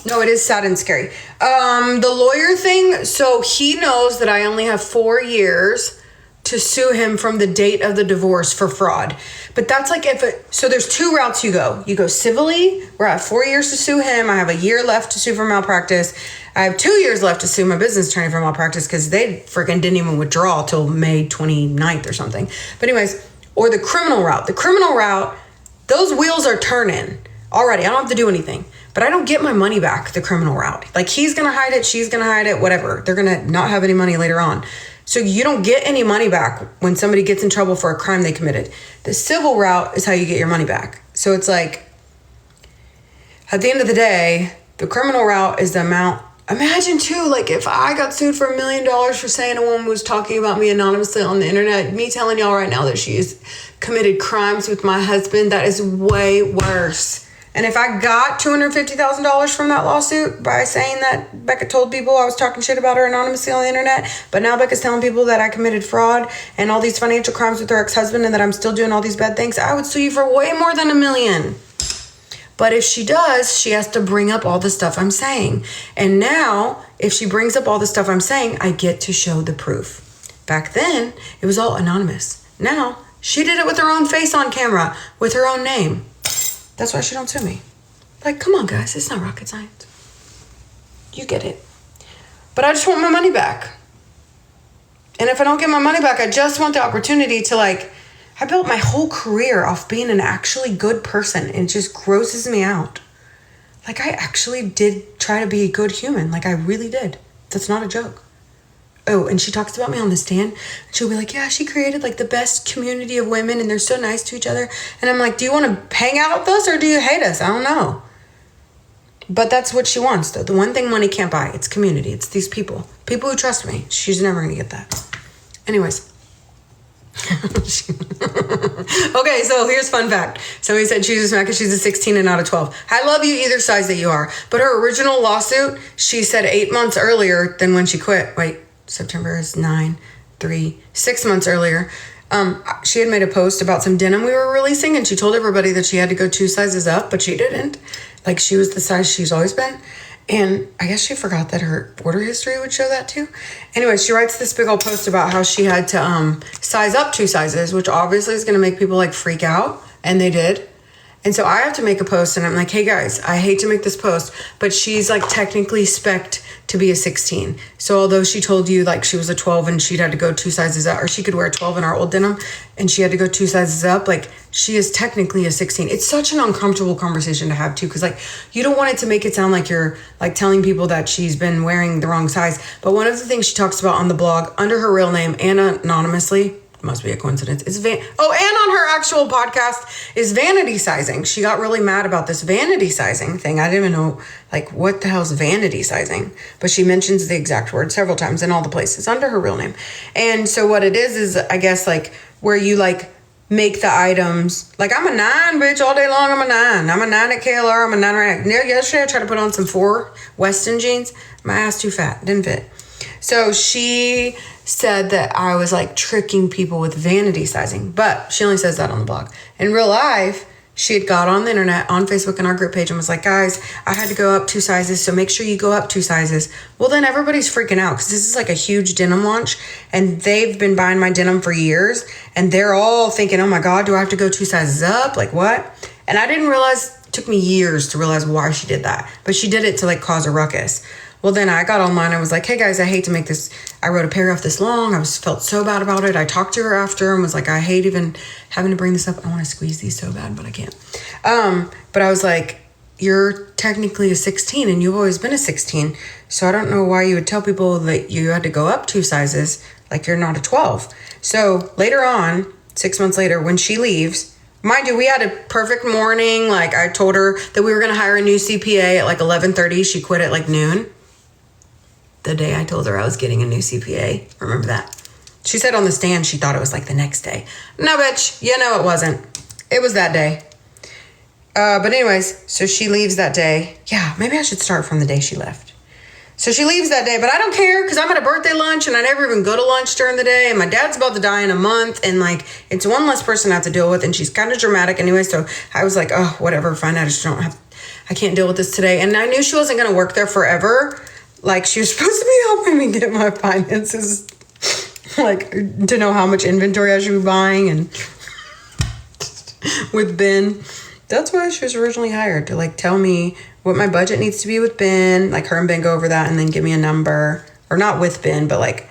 No, it is sad and scary. The lawyer thing, so he knows that I only have 4 years to sue him from the date of the divorce for fraud. But that's like so there's 2 routes you go. You go civilly, where I have 4 years to sue him. I have a year left to sue for malpractice. I have 2 years left to sue my business attorney for malpractice because they freaking didn't even withdraw till May 29th or something. But anyways, or the criminal route. The criminal route, those wheels are turning already. I don't have to do anything. But I don't get my money back the criminal route. Like, he's going to hide it, she's going to hide it, whatever. They're going to not have any money later on. So you don't get any money back when somebody gets in trouble for a crime they committed. The civil route is how you get your money back. So it's like, at the end of the day, the criminal route is the amount. Imagine too, like, if I got sued for $1 million for saying a woman was talking about me anonymously on the internet, me telling y'all right now that she's committed crimes with my husband, that is way worse. And if I got $250,000 from that lawsuit by saying that Becca told people I was talking shit about her anonymously on the internet, but now Becca's telling people that I committed fraud and all these financial crimes with her ex-husband and that I'm still doing all these bad things, I would sue you for way more than $1 million. But if she does, she has to bring up all the stuff I'm saying. And now, if she brings up all the stuff I'm saying, I get to show the proof. Back then, it was all anonymous. Now, she did it with her own face on camera, with her own name. That's why she don't sue me. Like, come on, guys. It's not rocket science. You get it. But I just want my money back. And if I don't get my money back, I just want the opportunity to, like, I built my whole career off being an actually good person. And it just grosses me out. Like, I actually did try to be a good human. Like, I really did. That's not a joke. Oh, and she talks about me on the stand. And she'll be like, yeah, she created like the best community of women and they're so nice to each other. And I'm like, do you want to hang out with us or do you hate us? I don't know. But that's what she wants, though. The one thing money can't buy, it's community. It's these people. People who trust me. She's never going to get that. Anyways. Okay, so here's fun fact. Somebody said she's a smack because she's a 16 and not a 12. I love you either size that you are. But her original lawsuit, she said 8 months earlier than when she quit. Wait. September is 6 months earlier. She had made a post about some denim we were releasing and she told everybody that she had to go 2 sizes up, but she didn't. Like, she was the size she's always been. And I guess she forgot that her order history would show that too. Anyway, she writes this big old post about how she had to size up 2 sizes, which obviously is going to make people like freak out. And they did. And so I have to make a post and I'm like, hey guys, I hate to make this post, but she's like technically spec'd to be a 16. So although she told you like she was a 12 and she'd had to go 2 sizes up, or she could wear a 12 in our old denim and she had to go 2 sizes up, like she is technically a 16. It's such an uncomfortable conversation to have too, because like you don't want it to make it sound like you're like telling people that she's been wearing the wrong size. But one of the things she talks about on the blog under her real name and anonymously, must be a coincidence. And on her actual podcast is vanity sizing. She got really mad about this vanity sizing thing. I didn't even know, like, what the hell's vanity sizing? But she mentions the exact word several times in all the places under her real name. And so what it is I guess, like, where you, like, make the items, like, I'm a 9, bitch, all day long, I'm a 9. I'm a 9 at KLR, I'm a 9 right now. Yesterday I tried to put on some 4 Weston jeans. My ass too fat, didn't fit. So she said that I was like tricking people with vanity sizing, but she only says that on the blog. In real life, she had got on the internet, on Facebook in our group page and was like, guys, I had to go up 2 sizes, so make sure you go up 2 sizes. Well, then everybody's freaking out because this is like a huge denim launch and they've been buying my denim for years and they're all thinking, oh my God, do I have to go 2 sizes up? Like what? And I didn't realize, it took me years to realize why she did that, but she did it to like cause a ruckus. Well, then I got online. I was like, hey, guys, I hate to make this. I wrote a paragraph this long. I felt so bad about it. I talked to her after and was like, I hate even having to bring this up. I want to squeeze these so bad, but I can't. But I was like, you're technically a 16 and you've always been a 16. So I don't know why you would tell people that you had to go up 2 sizes like you're not a 12. So later on, 6 months later, when she leaves, mind you, we had a perfect morning. Like I told her that we were going to hire a new CPA at like 11:30. She quit at like noon. The day I told her I was getting a new CPA. Remember that? She said on the stand she thought it was like the next day. No, bitch. You know it wasn't. It was that day. But anyways, so she leaves that day. Yeah, maybe I should start from the day she left. So she leaves that day, but I don't care because I'm at a birthday lunch and I never even go to lunch during the day. And my dad's about to die in a month. And like, it's one less person I have to deal with. And she's kind of dramatic anyway. So I was like, oh, whatever, fine. I can't deal with this today. And I knew she wasn't going to work there forever. Like, she was supposed to be helping me get my finances, like, to know how much inventory I should be buying. And with Ben, that's why she was originally hired, to like tell me what my budget needs to be with Ben. Like, her and Ben go over that and then give me a number. Or not with Ben, but like,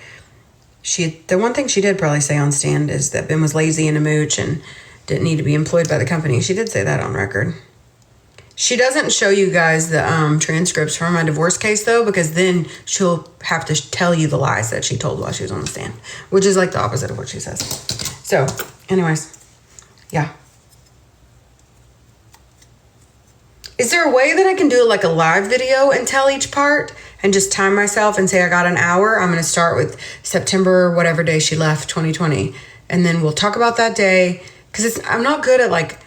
the one thing she did probably say on stand is that Ben was lazy and a mooch and didn't need to be employed by the company. She did say that on record. She doesn't show you guys the transcripts from my divorce case, though, because then she'll have to tell you the lies that she told while she was on the stand, which is like the opposite of what she says. So, anyways, yeah. Is there a way that I can do like a live video and tell each part and just time myself and say I got an hour? I'm going to start with September, whatever day she left, 2020. And then we'll talk about that day. Because I'm not good at like,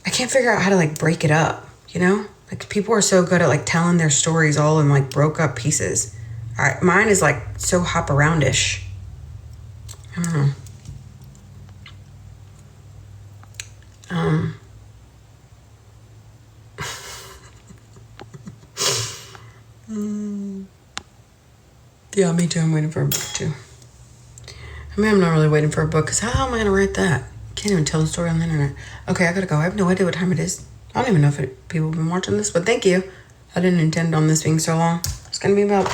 I can't figure out how to like break it up, you know? Like, people are so good at like telling their stories all in like broke up pieces. Mine is like so hop aroundish. I don't know. Yeah, me too. I'm waiting for a book too. I mean, I'm not really waiting for a book because how am I going to write that? Can't even tell the story on the internet. Okay, I gotta go. I have no idea what time it is. I don't even know if people have been watching this, but thank you. I didn't intend on this being so long. It's gonna be about...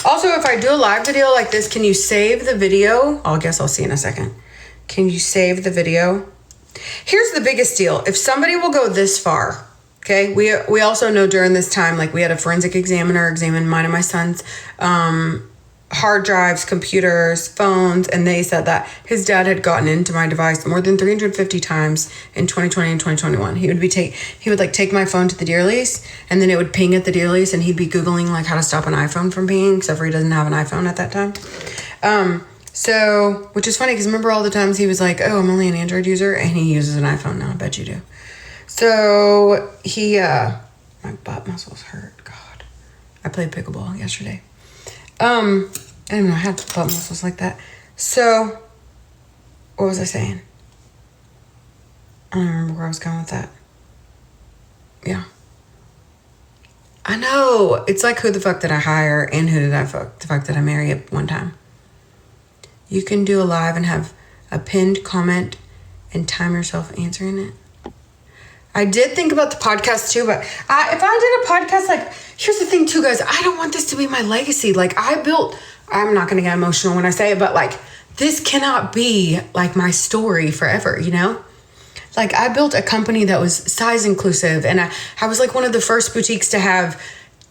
Also, if I do a live video like this, can you save the video? I guess I'll see in a second. Can you save the video? Here's the biggest deal. If somebody will go this far, okay? We also know during this time, like, we had a forensic examiner examine mine and my son's hard drives, computers, phones, and they said that his dad had gotten into my device more than 350 times in 2020 and 2021. He would like take my phone to the deer lease, and then it would ping at the deer lease, and he'd be Googling like how to stop an iPhone from pinging, except for he doesn't have an iPhone at that time. So, which is funny because remember all the times he was like, oh, I'm only an Android user, and he uses an iPhone now. I bet you do. So my butt muscles hurt. God, I played pickleball yesterday. I didn't know I had butt muscles like that. So, what was I saying? I don't remember where I was going with that. Yeah. I know. It's like, who the fuck did I hire and who did the fuck did I marry at one time? You can do a live and have a pinned comment and time yourself answering it. I did think about the podcast too, but if I did a podcast, like, here's the thing too, guys, I don't want this to be my legacy. Like, I'm not going to get emotional when I say it, but like, this cannot be like my story forever, you know? Like, I built a company that was size inclusive, and I was like one of the first boutiques to have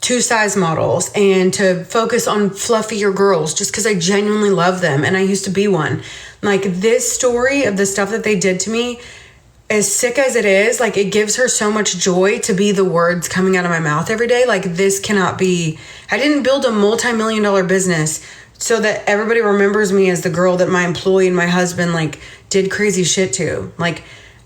2 size models and to focus on fluffier girls just because I genuinely love them. And I used to be one. Like, this story of the stuff that they did to me, as sick as it is, like, it gives her so much joy to be the words coming out of my mouth every day. Like, this cannot be... I didn't build a multi-million-dollar business so that everybody remembers me as the girl that my employee and my husband, like, did crazy shit to. Like,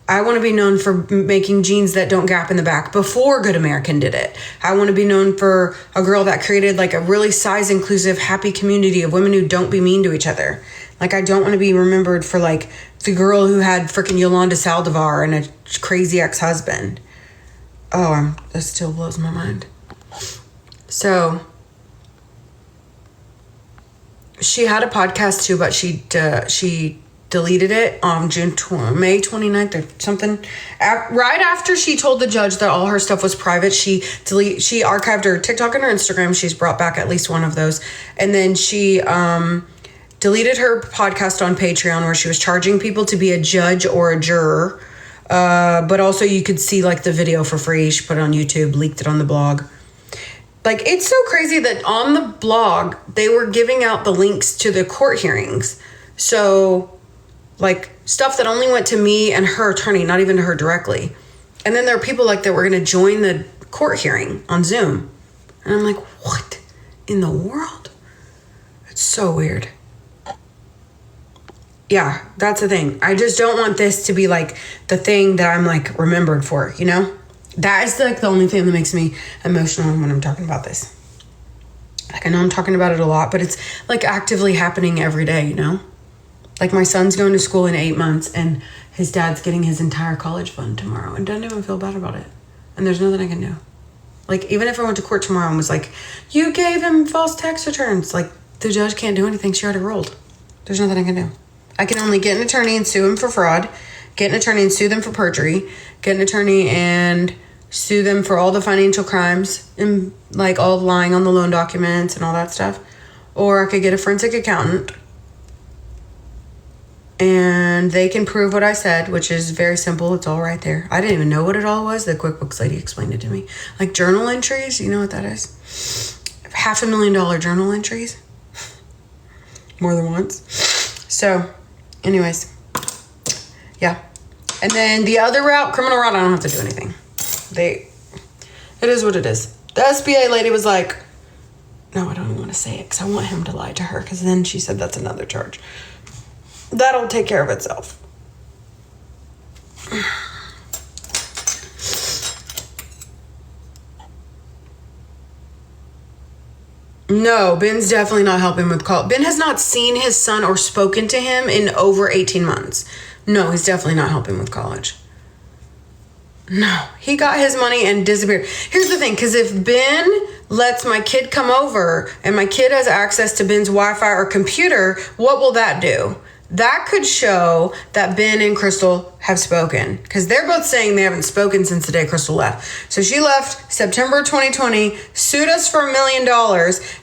I want to be known for making jeans that don't gap in the back before Good American did it. I want to be known for a girl that created, like, a really size-inclusive, happy community of women who don't be mean to each other. Like, I don't want to be remembered for, like, the girl who had freaking Yolanda Saldivar and a crazy ex-husband. Oh, that still blows my mind. So, she had a podcast too, but she deleted it on May 29th or something. Right after she told the judge that all her stuff was private, she archived her TikTok and her Instagram. She's brought back at least one of those. And then she deleted her podcast on Patreon, where she was charging people to be a judge or a juror. But also you could see, like, the video for free. She put it on YouTube, leaked it on the blog. Like, it's so crazy that on the blog, they were giving out the links to the court hearings. So, like, stuff that only went to me and her attorney, not even to her directly. And then there are people, like, that were going to join the court hearing on Zoom. And I'm like, what in the world? It's so weird. Yeah, that's the thing. I just don't want this to be, like, the thing that I'm, like, remembered for, you know? That is, like, the only thing that makes me emotional when I'm talking about this. Like, I know I'm talking about it a lot, but it's like actively happening every day, you know? Like, my son's going to school in 8 months and his dad's getting his entire college fund tomorrow and doesn't even feel bad about it. And there's nothing I can do. Like, even if I went to court tomorrow and was like, you gave him false tax returns, like, the judge can't do anything. She already ruled. There's nothing I can do. I can only get an attorney and sue him for fraud, get an attorney and sue them for perjury, get an attorney and sue them for all the financial crimes and like all lying on the loan documents and all that stuff. Or I could get a forensic accountant and they can prove what I said, which is very simple. It's all right there. I didn't even know what it all was. The QuickBooks lady explained it to me. Like journal entries, you know what that is? $500,000 journal entries. More than once. So, anyways. Yeah. And then the other route, criminal route, I don't have to do anything. It is what it is. The SBA lady was like, no, I don't even want to say it because I want him to lie to her, because then she said that's another charge. That'll take care of itself. No, Ben's definitely not helping with college. Ben has not seen his son or spoken to him in over 18 months. No, he's definitely not helping with college. No, he got his money and disappeared. Here's the thing, because if Ben lets my kid come over and my kid has access to Ben's Wi-Fi or computer, what will that do? That could show that Ben and Crystal have spoken, because they're both saying they haven't spoken since the day Crystal left. So she left September 2020, sued us for $1 million,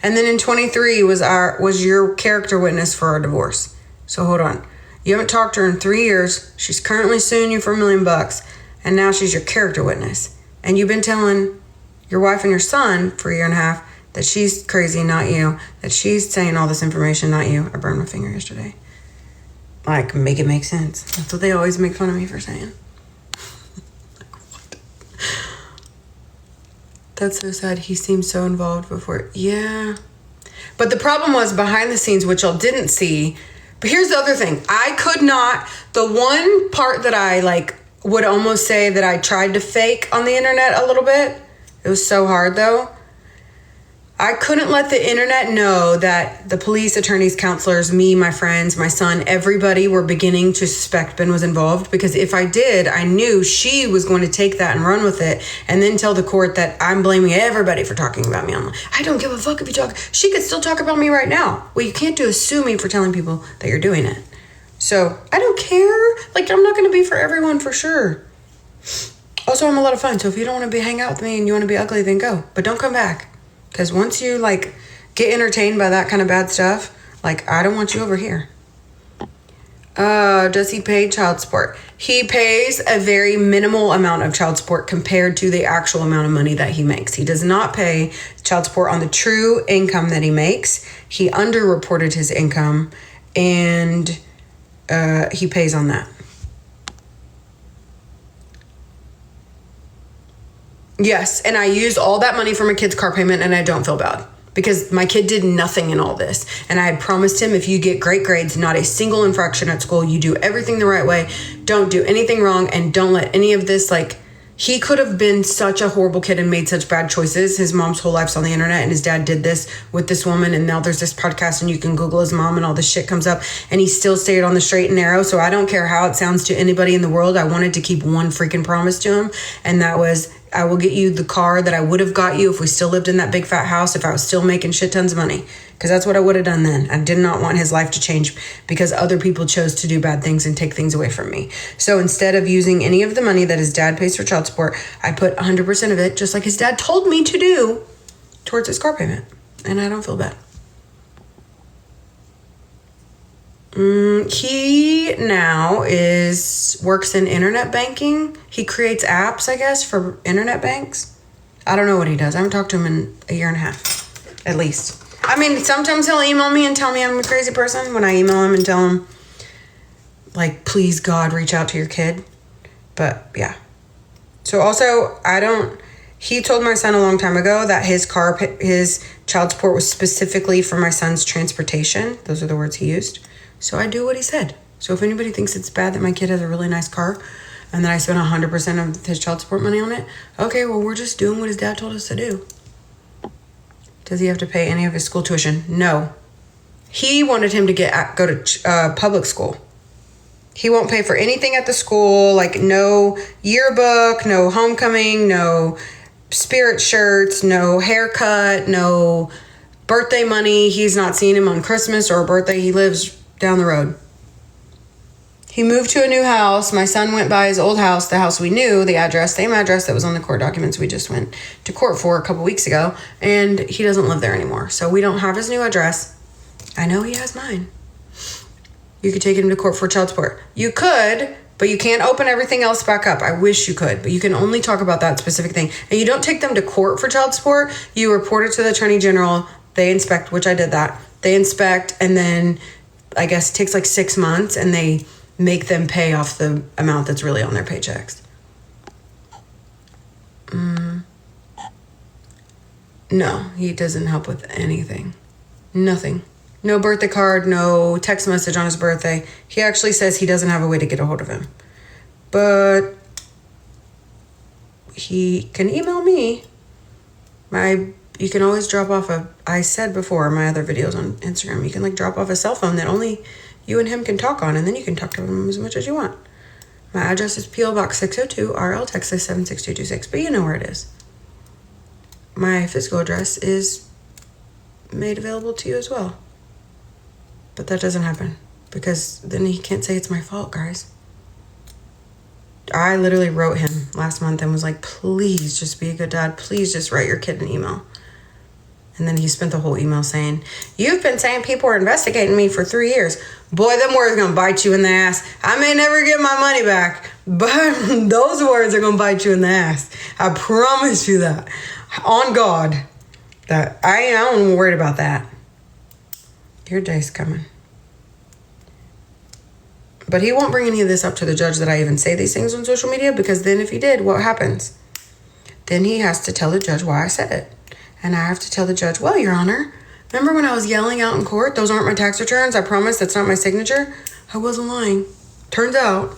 and then in 23 was your character witness for our divorce. So hold on. You haven't talked to her in 3 years. She's currently suing you for $1 million, and now she's your character witness. And you've been telling your wife and your son for 1.5 years that she's crazy, not you. That she's saying all this information, not you. I burned my finger yesterday. Like, make it make sense. That's what they always make fun of me for saying. Like, what? That's so sad. He seemed so involved before. Yeah. But the problem was behind the scenes, which y'all didn't see. But here's the other thing. I could not, the one part that I like would almost say that I tried to fake on the internet a little bit. It was so hard though. I couldn't let the internet know that the police, attorneys, counselors, me, my friends, my son, everybody were beginning to suspect Ben was involved, because if I did, I knew she was going to take that and run with it and then tell the court that I'm blaming everybody for talking about me online. I don't give a fuck if you talk. She could still talk about me right now. What you can't do is sue me for telling people that you're doing it. So I don't care. Like, I'm not going to be for everyone for sure. Also, I'm a lot of fun. So if you don't want to hang out with me and you want to be ugly, then go. But don't come back. Because once you, like, get entertained by that kind of bad stuff, like, I don't want you over here. Does he pay child support? He pays a very minimal amount of child support compared to the actual amount of money that he makes. He does not pay child support on the true income that he makes. He underreported his income, and he pays on that. Yes, and I used all that money for my kid's car payment, and I don't feel bad because my kid did nothing in all this. And I had promised him, if you get great grades, not a single infraction at school, you do everything the right way, don't do anything wrong, and don't let any of this, like, he could have been such a horrible kid and made such bad choices. His mom's whole life's on the internet, and his dad did this with this woman, and now there's this podcast, and you can Google his mom, and all this shit comes up, and he still stayed on the straight and narrow. So I don't care how it sounds to anybody in the world. I wanted to keep one freaking promise to him, and that was, I will get you the car that I would have got you if we still lived in that big fat house, if I was still making shit tons of money. Because that's what I would have done then. I did not want his life to change because other people chose to do bad things and take things away from me. So instead of using any of the money that his dad pays for child support, I put 100% of it, just like his dad told me to do, towards his car payment. And I don't feel bad. He now works in internet banking. He creates apps, I guess, for internet banks. I don't know what he does. I haven't talked to him in 1.5 years, at least. I mean, sometimes he'll email me and tell me I'm a crazy person when I email him and tell him, like, please, God, reach out to your kid. But, yeah. So, also, he told my son a long time ago that his child support was specifically for my son's transportation. Those are the words he used. So I do what he said. So if anybody thinks it's bad that my kid has a really nice car and that I spent 100% of his child support money on it, okay, well, we're just doing what his dad told us to do. Does he have to pay any of his school tuition? No. He wanted him to go to public school. He won't pay for anything at the school, like no yearbook, no homecoming, no spirit shirts, no haircut, no birthday money. He's not seeing him on Christmas or a birthday. He lives down the road. He moved to a new house. My son went by his old house, the house we knew, the address, same address that was on the court documents we just went to court for a couple weeks ago, and he doesn't live there anymore. So we don't have his new address. I know he has mine. You could take him to court for child support. You could, but you can't open everything else back up. I wish you could, but you can only talk about that specific thing. And you don't take them to court for child support. You report it to the attorney general. They inspect, which I did that. They inspect, and then I guess it takes like 6 months, and they make them pay off the amount that's really on their paychecks. No, he doesn't help with anything. Nothing. No birthday card, no text message on his birthday. He actually says he doesn't have a way to get a hold of him. But he can email me. You can always drop off I said before in my other videos on Instagram, you can like drop off a cell phone that only you and him can talk on, and then you can talk to him as much as you want. My address is P.O. Box 602, RL, Texas 76226, but you know where it is. My physical address is made available to you as well. But that doesn't happen because then he can't say it's my fault, guys. I literally wrote him last month and was like, please just be a good dad. Please just write your kid an email. And then he spent the whole email saying, you've been saying people are investigating me for 3 years. Boy, them words are going to bite you in the ass. I may never get my money back, but those words are going to bite you in the ass. I promise you that. On God. That I don't even worried about that. Your day's coming. But he won't bring any of this up to the judge that I even say these things on social media, because then if he did, what happens? Then he has to tell the judge why I said it. And I have to tell the judge, well, Your Honor, remember when I was yelling out in court, those aren't my tax returns? I promise that's not my signature. I wasn't lying. Turns out.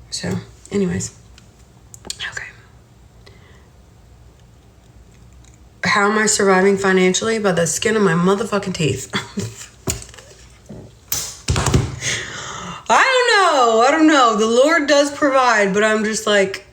So, anyways. Okay. How am I surviving financially? By the skin of my motherfucking teeth. I don't know. The Lord does provide, but I'm just like,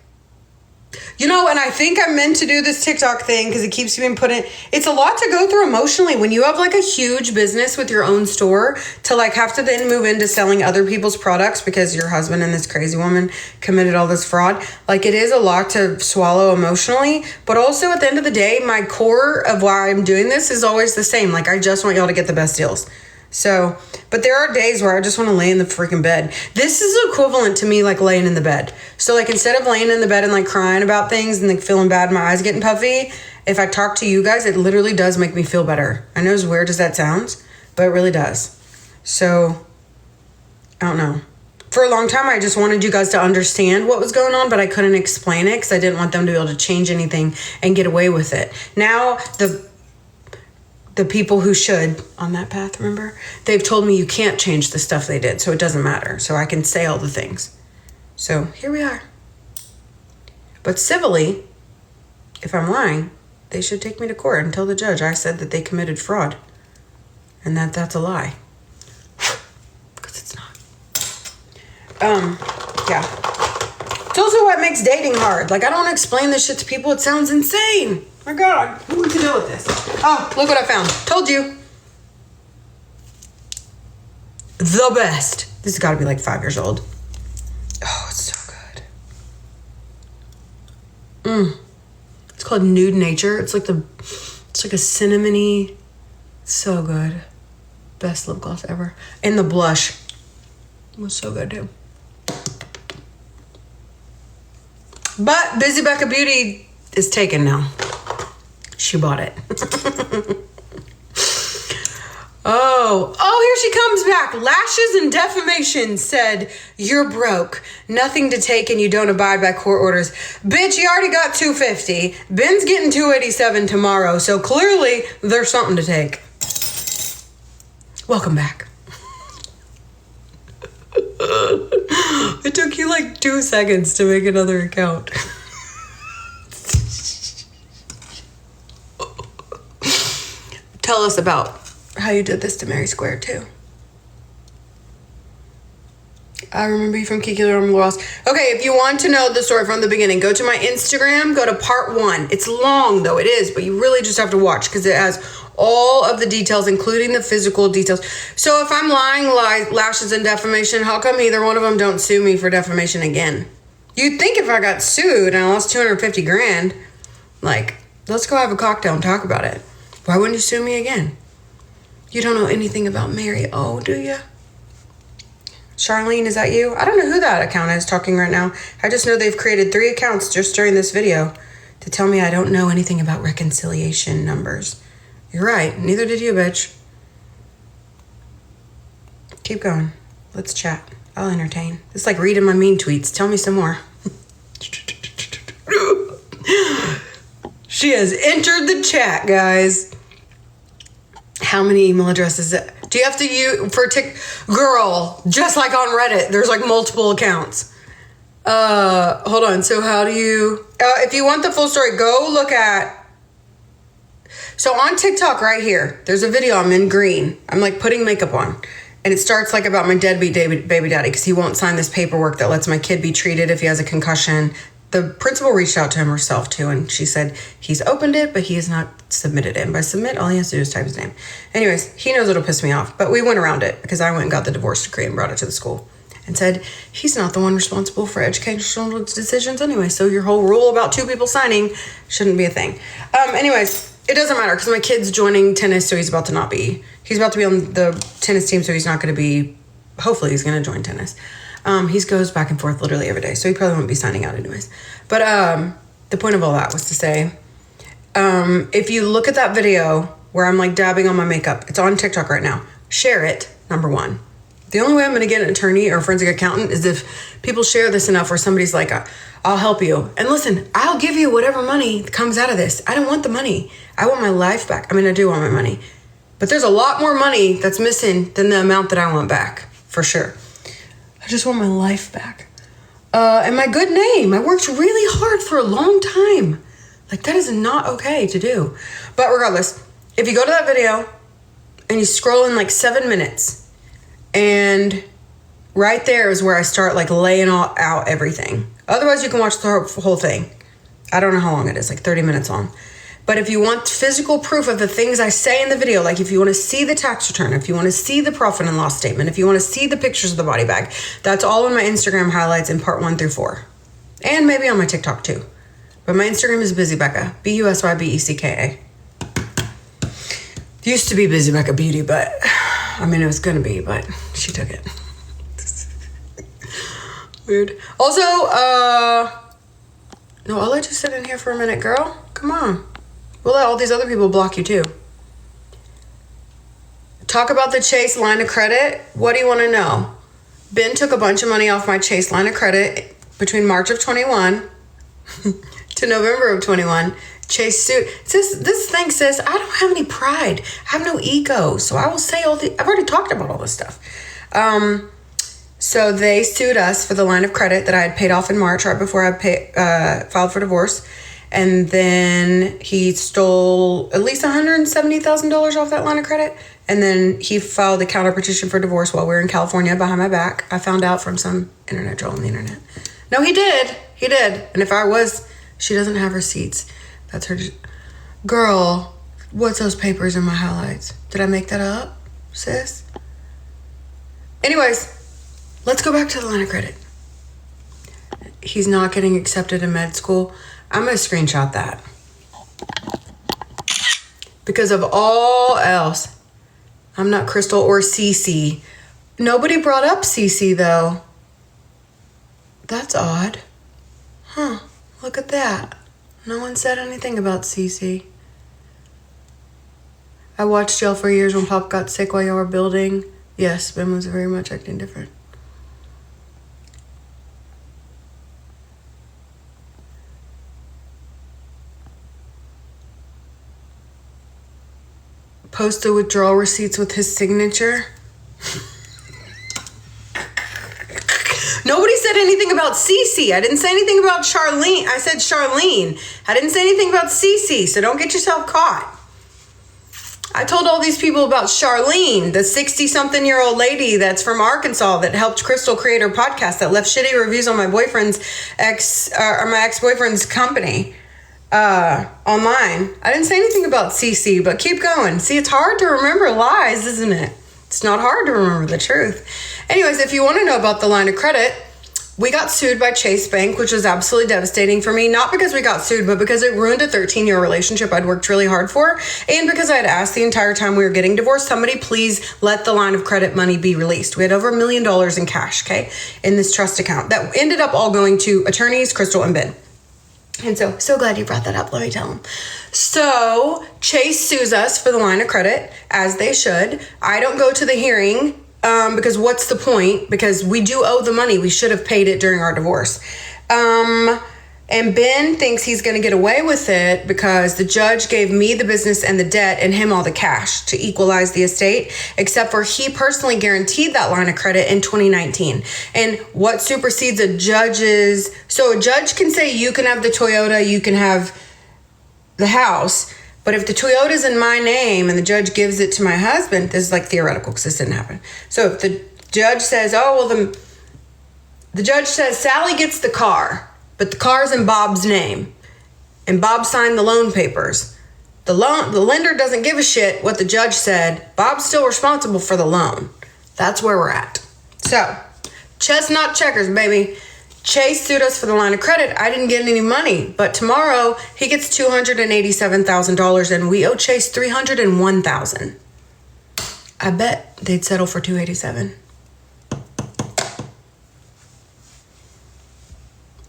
and I think I'm meant to do this TikTok thing because it keeps being put in. It's a lot to go through emotionally when you have like a huge business with your own store to like have to then move into selling other people's products because your husband and this crazy woman committed all this fraud. Like it is a lot to swallow emotionally, but also at the end of the day, my core of why I'm doing this is always the same. Like I just want y'all to get the best deals. So, but there are days where I just want to lay in the freaking bed. This is equivalent to me like laying in the bed. So like instead of laying in the bed and like crying about things and like feeling bad, my eyes getting puffy, if I talk to you guys, it literally does make me feel better. I know as weird as that sounds, but it really does. So, I don't know. For a long time, I just wanted you guys to understand what was going on, but I couldn't explain it because I didn't want them to be able to change anything and get away with it. Now, the people who should on that path, remember, they've told me you can't change the stuff they did, so it doesn't matter. So I can say all the things. So here we are. But civilly, if I'm lying, they should take me to court and tell the judge I said that they committed fraud and that's a lie. Because it's not. Yeah. It's also what makes dating hard. Like, I don't want to explain this shit to people. It sounds insane. My God, who would deal with this? Oh, look what I found. Told you. The best. This has got to be like 5 years old. Oh, it's so good. It's called Nude Nature. It's like a cinnamony. So good. Best lip gloss ever. And the blush was so good too. But Busy Becca Beauty is taken now. She bought it. Here she comes back. Lashes and Defamation said, you're broke. Nothing to take and you don't abide by court orders. Bitch, you already got $250. Ben's getting $287 tomorrow, so clearly there's something to take. Welcome back. It took you like 2 seconds to make another account. tell us about how you did this to Mary Square too. I remember you from Kiki Little Ross. Okay, if you want to know the story from the beginning, go to my Instagram, go to part 1. It's long though, it is, but you really just have to watch because it has all of the details, including the physical details. So if I'm lying, lashes, and defamation, how come either one of them don't sue me for defamation again? You'd think if I got sued and I lost 250 grand, like, let's go have a cocktail and talk about it. Why wouldn't you sue me again? You don't know anything about Mary O, do you? Charlene, is that you? I don't know who that account is talking right now. I just know they've created 3 accounts just during this video to tell me I don't know anything about reconciliation numbers. You're right. Neither did you, bitch. Keep going. Let's chat. I'll entertain. It's like reading my mean tweets. Tell me some more. She has entered the chat, guys. How many email addresses? Do you have to use for girl? Just like on Reddit, there's like multiple accounts. Hold on. So how do you? If you want the full story, go look at. So on TikTok right here, there's a video. I'm in green. I'm like putting makeup on, and it starts like about my deadbeat baby daddy because he won't sign this paperwork that lets my kid be treated if he has a concussion. The principal reached out to him herself too, and she said he's opened it, but he has not submitted it. And by submit, all he has to do is type his name. Anyways, he knows it'll piss me off, but we went around it because I went and got the divorce decree and brought it to the school and said he's not the one responsible for educational decisions anyway. So your whole rule about 2 people signing shouldn't be a thing. Anyways, it doesn't matter because my kid's joining tennis, so he's about to be on the tennis team, so he's not going to be. Hopefully, he's going to join tennis. He goes back and forth literally every day, so he probably won't be signing out anyways. But the point of all that was to say, if you look at that video where I'm like dabbing on my makeup, it's on TikTok right now. Share it, number 1. The only way I'm going to get an attorney or a forensic accountant is if people share this enough where somebody's like, I'll help you. And listen, I'll give you whatever money comes out of this. I don't want the money. I want my life back. I mean, I do want my money. But there's a lot more money that's missing than the amount that I want back, for sure. I just want my life back. And my good name. I worked really hard for a long time. Like, that is not okay to do. But regardless, if you go to that video and you scroll in like 7 minutes, and right there is where I start like laying out everything. Otherwise, you can watch the whole thing. I don't know how long it is, like 30 minutes long. But if you want physical proof of the things I say in the video, like if you want to see the tax return, if you want to see the profit and loss statement, if you want to see the pictures of the body bag, that's all in my Instagram highlights in part 1 through 4. And maybe on my TikTok too. But my Instagram is Busy Becca, BUSYBECKA. Used to be Busy Becca Beauty, but I mean, it was going to be, but she took it. Weird. Also, no, I'll let you sit in here for a minute, girl. Come on. We'll let all these other people block you too. Talk about the Chase line of credit. What do you want to know? Ben took a bunch of money off my Chase line of credit between March of 21 to November of 21. Chase sued. This thing says, I don't have any pride. I have no ego. So I will say I've already talked about all this stuff. So they sued us for the line of credit that I had paid off in March, right before I filed for divorce. And then he stole at least $170,000 off that line of credit. And then he filed a counter petition for divorce while we were in California behind my back. I found out from some internet troll on the internet. No, he did. He did. And if I was, she doesn't have receipts. That's her. Girl, what's those papers in my highlights? Did I make that up, sis? Anyways, let's go back to the line of credit. He's not getting accepted in med school. I'm going to screenshot that. Because of all else, I'm not Crystal or Cece. Nobody brought up Cece, though. That's odd. Huh, look at that. No one said anything about Cece. I watched y'all for years when Pop got sick while y'all were building. Yes, Ben was very much acting different. Post the withdrawal receipts with his signature. Nobody said anything about Cece. I didn't say anything about Charlene. I said Charlene. I didn't say anything about Cece, so don't get yourself caught. I told all these people about Charlene, the 60-something-year-old lady that's from Arkansas that helped Crystal create her podcast that left shitty reviews on my ex-boyfriend's company online. I didn't say anything about CC, but keep going. See, it's hard to remember lies, isn't it? It's not hard to remember the truth. Anyways, if you want to know about the line of credit, we got sued by Chase Bank, which was absolutely devastating for me. Not because we got sued, but because it ruined a 13-year relationship I'd worked really hard for. And because I had asked the entire time we were getting divorced, somebody please let the line of credit money be released. We had over $1 million in cash, okay, in this trust account that ended up all going to attorneys, Crystal and Ben. And so glad you brought that up. Let me tell them. So Chase sues us for the line of credit, as they should. I don't go to the hearing. Because what's the point? Because we do owe the money. We should have paid it during our divorce. And Ben thinks he's going to get away with it because the judge gave me the business and the debt and him all the cash to equalize the estate, except for he personally guaranteed that line of credit in 2019. And what supersedes a judge's... So a judge can say you can have the Toyota, you can have the house. But if the Toyota's in my name and the judge gives it to my husband, this is like theoretical because this didn't happen. So if the judge says, the judge says Sally gets the car, but the car's in Bob's name and Bob signed the loan papers. The lender doesn't give a shit what the judge said. Bob's still responsible for the loan. That's where we're at. So, chestnut checkers, baby. Chase sued us for the line of credit. I didn't get any money, but tomorrow he gets $287,000 and we owe Chase $301,000. I bet they'd settle for $287,000.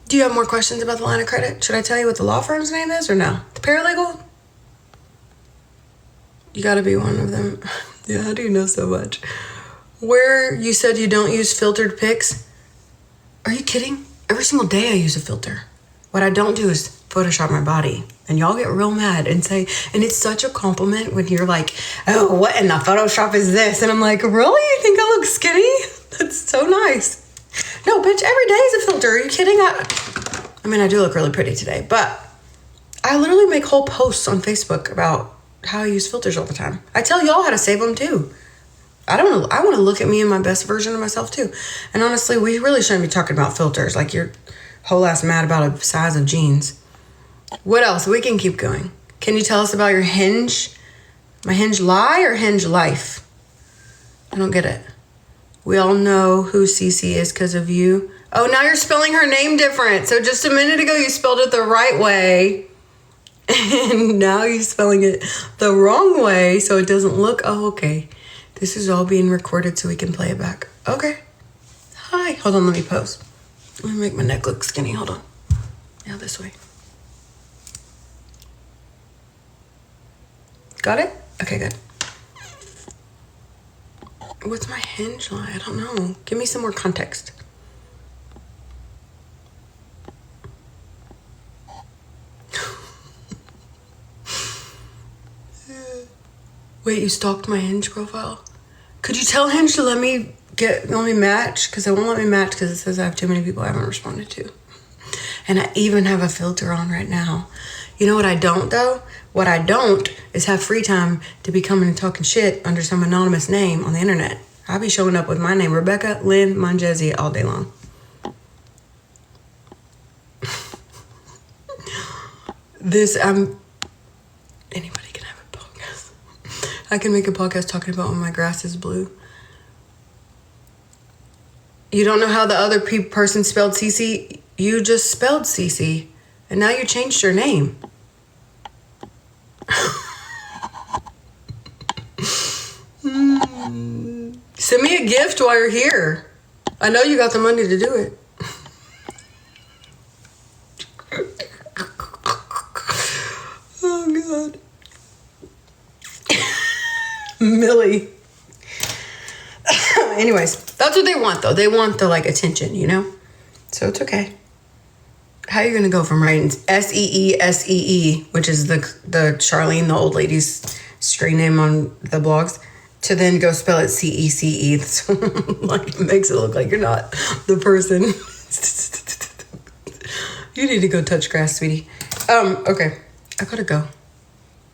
Do you have more questions about the line of credit? Should I tell you what the law firm's name is or no? The paralegal? You gotta be one of them. Yeah, how do you know so much? Where you said you don't use filtered pics? Are you kidding? Every single day I use a filter. What I don't do is Photoshop my body. And y'all get real mad and say, and it's such a compliment when you're like, oh, what in the Photoshop is this? And I'm like, really? You think I look skinny? That's so nice. No, bitch, every day is a filter. Are you kidding? I mean, I do look really pretty today, but I literally make whole posts on Facebook about how I use filters all the time. I tell y'all how to save them too. I want to look at me in my best version of myself too. And honestly, we really shouldn't be talking about filters. Like you're whole ass mad about a size of jeans. What else? We can keep going. Can you tell us about your Hinge? My Hinge lie or Hinge life? I don't get it. We all know who Cece is because of you. Oh, now you're spelling her name different. So just a minute ago, you spelled it the right way. And now you're spelling it the wrong way. So it doesn't look, oh, okay. This is all being recorded so we can play it back. Okay. Hi. Hold on, let me pose. Let me make my neck look skinny. Hold on. Yeah, this way. Got it? Okay, good. What's my Hinge lie? I don't know. Give me some more context. Wait, you stalked my Hinge profile? Could you tell Hinge to let me match? Because it won't let me match because it says I have too many people I haven't responded to. And I even have a filter on right now. You know what I don't though? What I don't is have free time to be coming and talking shit under some anonymous name on the internet. I'll be showing up with my name, Rebecca Lynn Monjezi, all day long. Anybody can have a podcast. I can make a podcast talking about when my grass is blue. You don't know how the other person spelled Cece? You just spelled Cece, and now you changed your name. Send me a gift while you're here. I know you got the money to do it. Oh, God. Millie. Anyways, that's what they want, though. They want the, attention, you know? So it's okay. How are you going to go from writing SEE, which is the Charlene, the old lady's screen name on the blogs, to then go spell it CECE? It makes it look like you're not the person. You need to go touch grass, sweetie. Okay. I gotta go.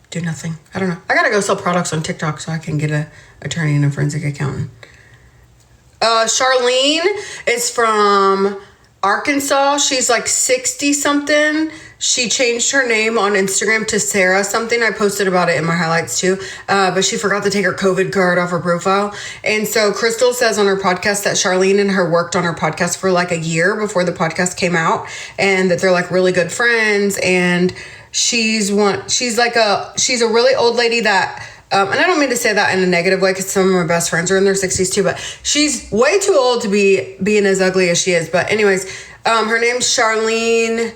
do nothing. I don't know. I gotta go sell products on TikTok so I can get a attorney and a forensic accountant. Charlene is from Arkansas. She's like 60 something. She changed her name on Instagram to Sarah something. I posted about it in my highlights too. But she forgot to take her COVID card off her profile. And so Crystal says on her podcast that Charlene and her worked on her podcast for like a year before the podcast came out, and that they're like really good friends. And she's a really old lady that, and I don't mean to say that in a negative way because some of my best friends are in their 60s too, but she's way too old to be being as ugly as she is. But anyways, her name's Charlene.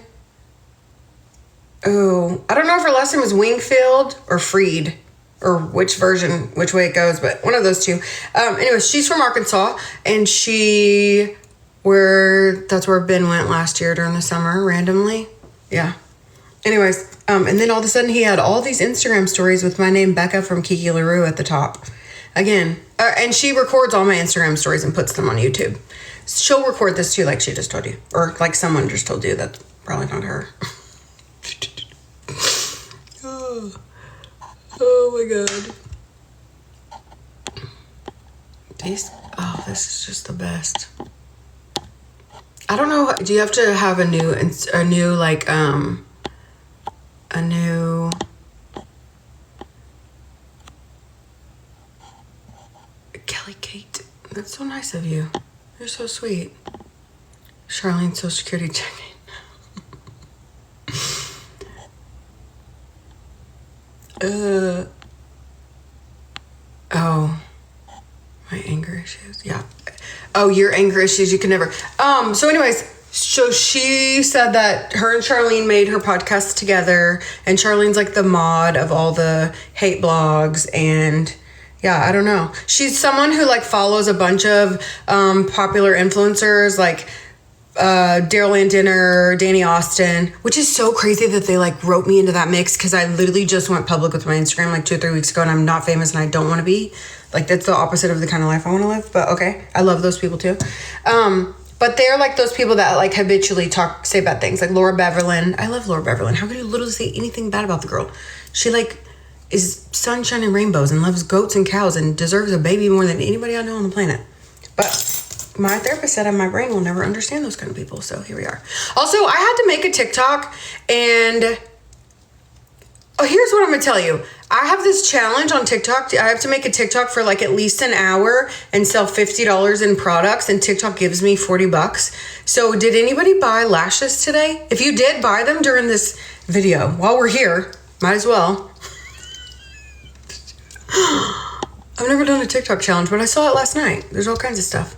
Oh, I don't know if her last name was Wingfield or Freed or which way it goes, but one of those two. Anyways, she's from Arkansas, and that's where Ben went last year during the summer randomly. Yeah. Anyways, and then all of a sudden he had all these Instagram stories with my name, Becca from Kiki LaRue, at the top. Again, and she records all my Instagram stories and puts them on YouTube. She'll record this too, like she just told you. Or like someone just told you. That's probably not her. Oh my God. This is just the best. I don't know. Do you have to have a new Kelly Kate? That's so nice of you. You're so sweet. Charlene's Social Security checking. My anger issues. Yeah. Oh, your anger issues. You can never. So anyways, so she said that her and Charlene made her podcast together, and Charlene's like the mod of all the hate blogs, and yeah, I don't know. She's someone who like follows a bunch of popular influencers like Daryl Landiner, Danny Austin, which is so crazy that they like wrote me into that mix because I literally just went public with my Instagram like 2 or 3 weeks ago, and I'm not famous and I don't want to be. Like, that's the opposite of the kind of life I want to live, but okay. I love those people too. But they're like those people that like habitually say bad things, like Laura Beverlin. I love Laura Beverlin. How could you literally say anything bad about the girl? She like is sunshine and rainbows and loves goats and cows and deserves a baby more than anybody I know on the planet. But my therapist said my brain will never understand those kind of people. So here we are. Also, I had to make a TikTok, and here's what I'm going to tell you. I have this challenge on TikTok. I have to make a TikTok for like at least an hour and sell $50 in products, and TikTok gives me $40. So did anybody buy lashes today? If you did buy them during this video, while we're here, might as well. I've never done a TikTok challenge, but I saw it last night. There's all kinds of stuff.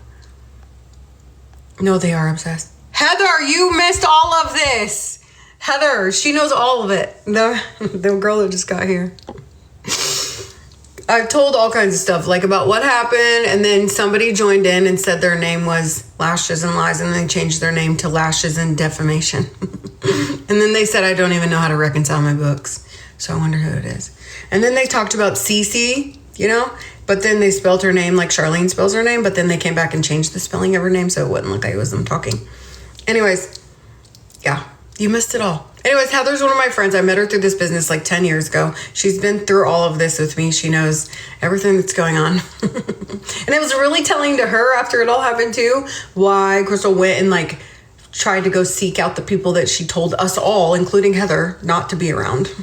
No, they are obsessed. Heather, you missed all of this. Heather, she knows all of it. The girl that just got here. I've told all kinds of stuff, like about what happened, and then somebody joined in and said their name was Lashes and Lies, and they changed their name to Lashes and Defamation. And then they said I don't even know how to reconcile my books, so I wonder who it is. And then they talked about Cece, but then they spelled her name like Charlene spells her name, but then they came back and changed the spelling of her name so it wouldn't look like it was them talking. Anyways, yeah, you missed it all. Anyways, Heather's one of my friends. I met her through this business like 10 years ago. She's been through all of this with me. She knows everything that's going on. And it was really telling to her after it all happened too, why Crystal went and like tried to go seek out the people that she told us all, including Heather, not to be around.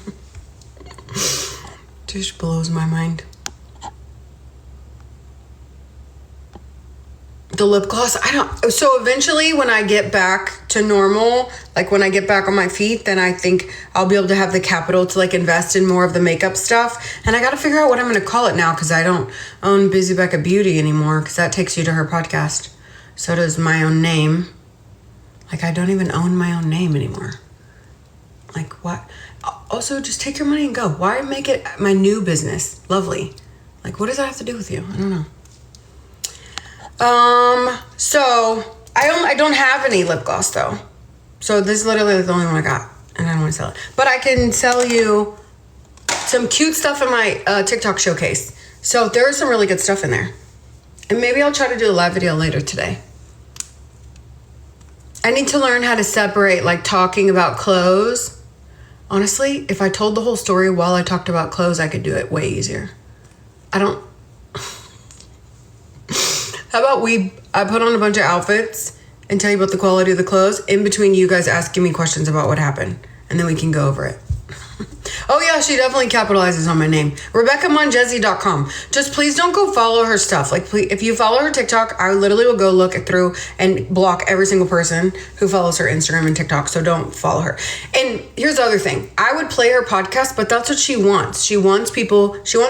Just blows my mind. The lip gloss, so eventually when I get back to normal, like when I get back on my feet, then I think I'll be able to have the capital to like invest in more of the makeup stuff. And I got to figure out what I'm going to call it now, because I don't own Busy Becca Beauty anymore, because that takes you to her podcast. So does my own name. Like, I don't even own my own name anymore. Like, what? Also, just take your money and go. Why make it my new business? Lovely. Like, what does that have to do with you? I don't know. So I don't have any lip gloss though. So this is literally the only one I got, and I don't want to sell it. But I can sell you some cute stuff in my TikTok showcase. So there's some really good stuff in there. And maybe I'll try to do a live video later today. I need to learn how to separate like talking about clothes Honestly, if I told the whole story while I talked about clothes, I could do it way easier. I don't... How about I put on a bunch of outfits and tell you about the quality of the clothes in between you guys asking me questions about what happened. And then we can go over it. Oh yeah, she definitely capitalizes on my name. RebeccaMonjezi.com. Just please don't go follow her stuff. Like, please, if you follow her TikTok, I literally will go look through and block every single person who follows her Instagram and TikTok. So don't follow her. And here's the other thing. I would play her podcast, but that's what she wants. She wants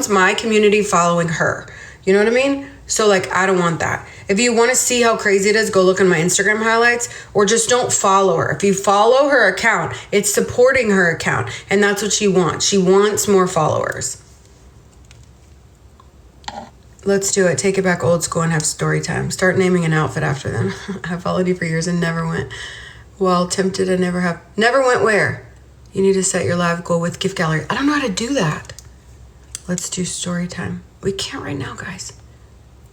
my community following her. You know what I mean? So like, I don't want that. If you want to see how crazy it is, go look in my Instagram highlights, or just don't follow her. If you follow her account, it's supporting her account, and that's what she wants. She wants more followers. Let's do it. Take it back old school and have story time. Start naming an outfit after them. I followed you for years and never went. Well, tempted, I never have. Never went where? You need to set your live goal with gift gallery. I don't know how to do that. Let's do story time. We can't right now, guys.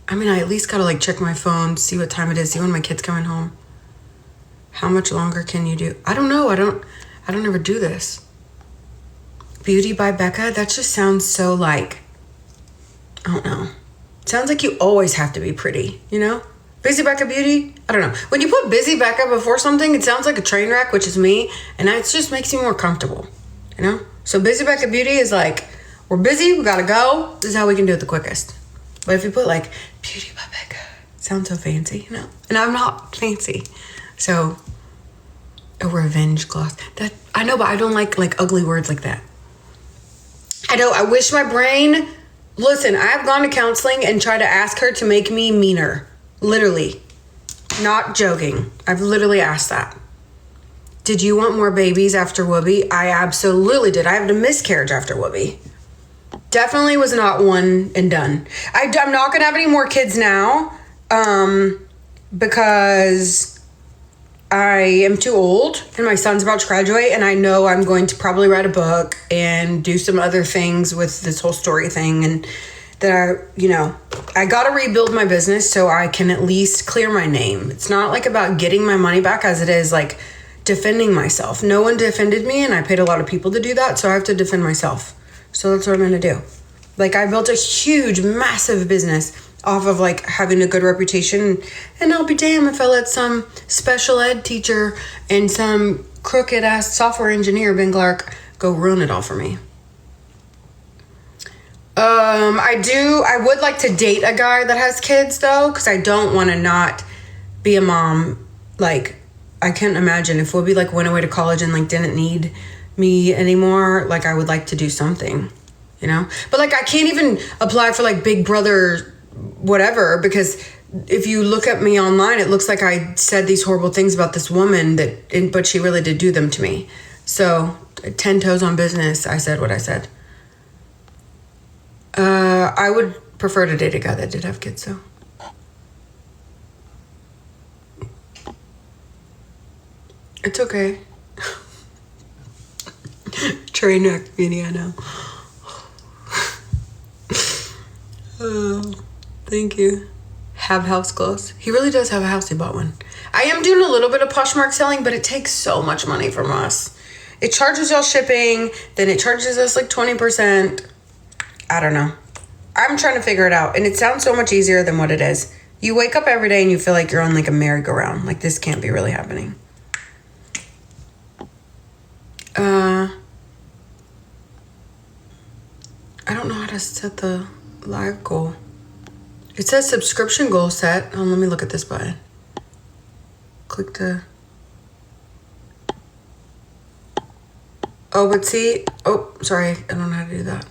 I mean, I at least gotta like check my phone, see what time it is, see when my kid's coming home. How much longer can you do? I don't know. I don't ever do this. Beauty by Becca? That just sounds so like, I don't know. It sounds like you always have to be pretty, you know? Busy Becca Beauty? I don't know. When you put Busy Becca before something, it sounds like a train wreck, which is me, and it just makes me more comfortable, you know? So Busy Becca Beauty is like, we're busy, we gotta go. This is how we can do it the quickest. But if you put like Beauty by Becca, it sounds so fancy, you know? And I'm not fancy. So, a revenge gloss. That I know, but I don't like ugly words like that. I know, I wish my brain... Listen, I've gone to counseling and tried to ask her to make me meaner. Literally. Not joking. I've literally asked that. Did you want more babies after Whoopi? I absolutely did. I had a miscarriage after Whoopi. Definitely was not one and done. I'm not going to have any more kids now because I am too old and my son's about to graduate, and I know I'm going to probably write a book and do some other things with this whole story thing, and that I got to rebuild my business so I can at least clear my name. It's not like about getting my money back as it is like defending myself. No one defended me, and I paid a lot of people to do that, so I have to defend myself. So that's what I'm going to do. Like, I built a huge, massive business off of, like, having a good reputation. And I'll be damned if I let some special ed teacher and some crooked-ass software engineer, Ben Clark, go ruin it all for me. I would like to date a guy that has kids, though, because I don't want to not be a mom. Like, I can't imagine if Whoopi, like, went away to college and, like, didn't need me anymore. Like, I would like to do something, you know? But, like, I can't even apply for, like, Big Brother whatever, because if you look at me online, it looks like I said these horrible things about this woman but she really did do them to me. So, 10 toes on business, I said what I said. I would prefer to date a guy that did have kids, though. It's okay. Train wreck video now. Oh, thank you. Have house clothes. He really does have a house. He bought one. I am doing a little bit of Poshmark selling, but it takes so much money from us. It charges y'all shipping, then it charges us like 20%. I don't know. I'm trying to figure it out, and it sounds so much easier than what it is. You wake up every day and you feel like you're on like a merry-go-round. Like, this can't be really happening. I don't know how to set the live goal. It says subscription goal set. Oh, let me look at this button. Click to... Oh, but see... Oh, sorry. I don't know how to do that.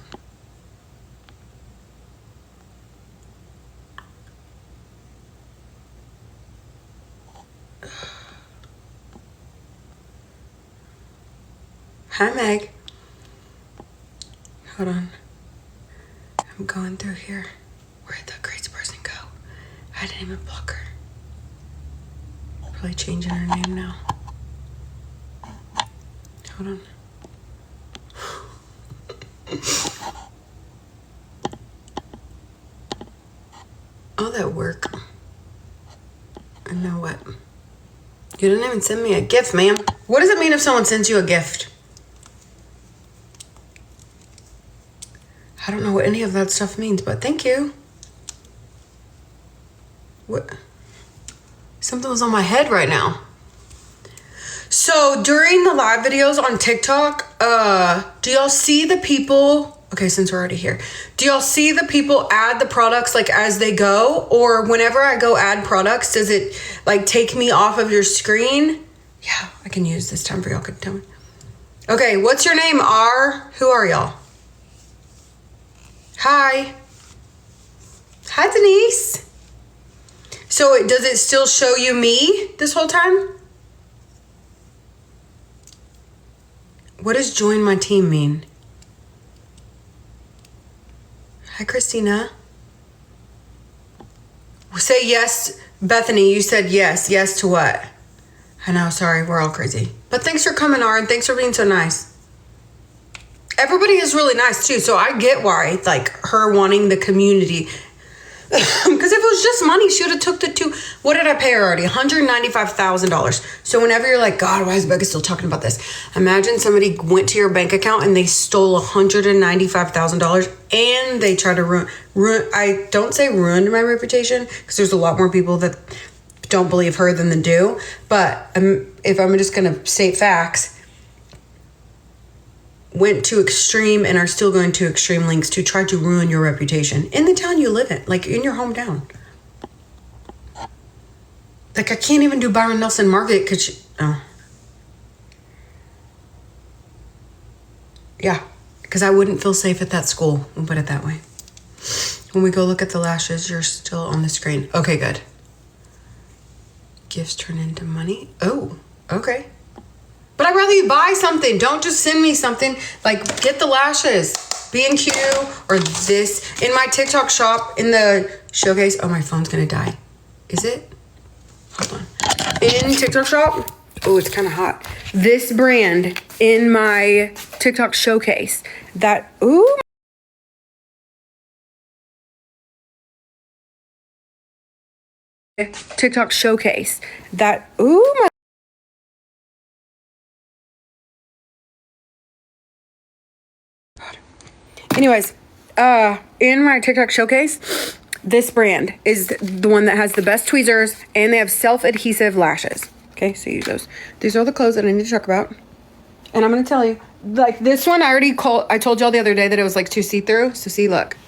Hi, Meg. Hold on. I'm going through here. Where'd the crazy person go? I didn't even block her. Probably changing her name now. Hold on. Oh, that work. And now what? You didn't even send me a gift, ma'am. What does it mean if someone sends you a gift? I don't know what any of that stuff means, but thank you. What? Something was on my head right now. So during the live videos on TikTok, do y'all see the people... Okay, since we're already here, do y'all see the people add the products like as they go? Or whenever I go add products, does it like take me off of your screen? Yeah, I can use this time for y'all could tell me. Okay, what's your name, R? Who are y'all? Hi. Hi, Denise. So does it still show you me this whole time? What does join my team mean? Hi, Christina. Say yes. Bethany, you said yes. Yes to what? I know, sorry, we're all crazy. But thanks for coming, R, and thanks for being so nice. Everybody is really nice, too, so I get why, like, her wanting the community. Because if it was just money, she would have took the two. What did I pay her already? $195,000. So whenever you're like, God, why is Becca still talking about this? Imagine somebody went to your bank account and they stole $195,000 and they try to ruin. I don't say ruined my reputation because there's a lot more people that don't believe her than they do. But if I'm just going to state facts, went to extreme and are still going to extreme lengths to try to ruin your reputation in the town you live in, like in your hometown. Like I can't even do Byron Nelson Market because yeah, because I wouldn't feel safe at that school. We'll put it that way. When we go look at the lashes, you're still on the screen. Okay, good. Gifts turn into money. Oh, okay. But I'd rather you buy something. Don't just send me something. Like, get the lashes. B&Q or this. In my TikTok shop, in the showcase. Oh, my phone's going to die. Is it? Hold on. In TikTok shop. Oh, it's kind of hot. This brand in my TikTok showcase. That, ooh. TikTok showcase. That, ooh, my. Anyways, in my TikTok showcase, this brand is the one that has the best tweezers and they have self-adhesive lashes. Okay, so use those. These are the clothes that I need to talk about. And I'm going to tell you, like this one, I told y'all the other day that it was like too see-through. So see, look.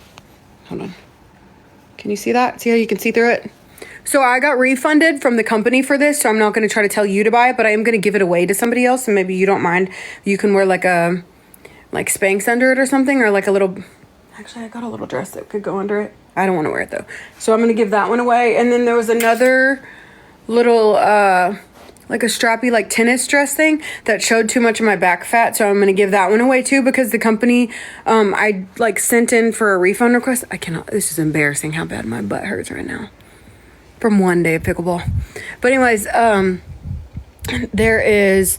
Hold on. Can you see that? See how you can see through it? So I got refunded from the company for this, so I'm not going to try to tell you to buy it, but I am going to give it away to somebody else, and maybe you don't mind. You can wear like a... like Spanx under it or something, or like a little, actually I got a little dress that could go under it. I don't want to wear it though. So I'm going to give that one away. And then there was another little, like a strappy, like tennis dress thing that showed too much of my back fat. So I'm going to give that one away too, because the company, I like sent in for a refund request. I cannot, this is embarrassing how bad my butt hurts right now from one day of pickleball. But anyways, there is...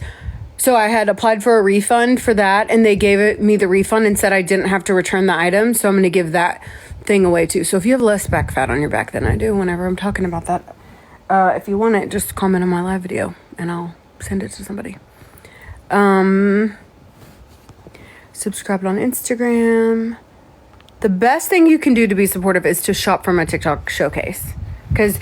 So I had applied for a refund for that, and they gave me the refund and said I didn't have to return the item. So I'm going to give that thing away too. So if you have less back fat on your back than I do whenever I'm talking about that, if you want it, just comment on my live video and I'll send it to somebody. Subscribe on Instagram. The best thing you can do to be supportive is to shop from a TikTok showcase. Because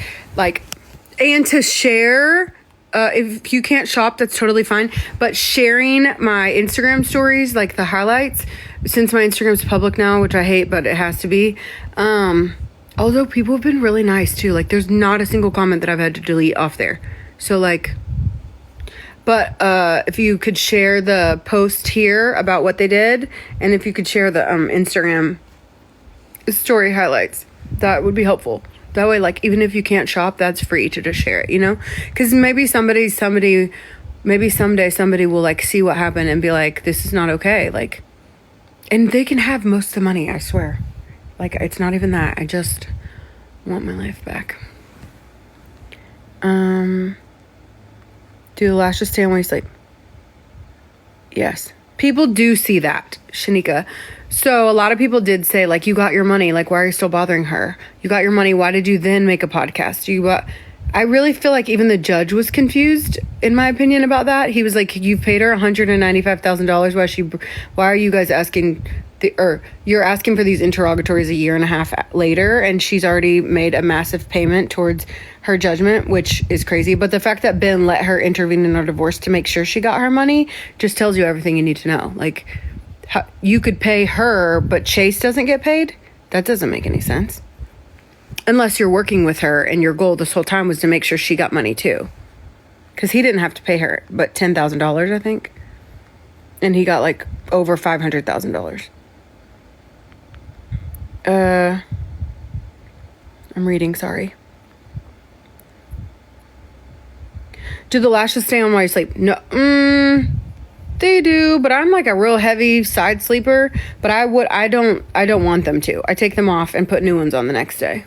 and to share... if you can't shop, that's totally fine. But sharing my Instagram stories, like the highlights, since my Instagram's public now, which I hate, but it has to be. Although people have been really nice too. Like there's not a single comment that I've had to delete off there. So but if you could share the post here about what they did, and if you could share the Instagram story highlights, that would be helpful. That way, like, even if you can't shop, that's free to just share it, you know? Because maybe someday somebody will, like, see what happened and be like, this is not okay. Like, and they can have most of the money, I swear. Like, it's not even that. I just want my life back. Do the lashes stay on when you sleep? Yes. People do see that, Shanika. So a lot of people did say, like, you got your money. Like, why are you still bothering her? You got your money. Why did you then make a podcast? I really feel like even the judge was confused, in my opinion, about that. He was like, you've paid her $195,000. Why are you guys asking or you're asking for these interrogatories a year and a half later, and she's already made a massive payment towards her judgment, which is crazy. But the fact that Ben let her intervene in our divorce to make sure she got her money just tells you everything you need to know. Like, how you could pay her, but Chase doesn't get paid? That doesn't make any sense. Unless you're working with her and your goal this whole time was to make sure she got money too. Because he didn't have to pay her but $10,000, I think. And he got like over $500,000. I'm reading, sorry. Do the lashes stay on while you sleep? No. They do, but I'm like a real heavy side sleeper. But I don't want them to. I take them off and put new ones on the next day.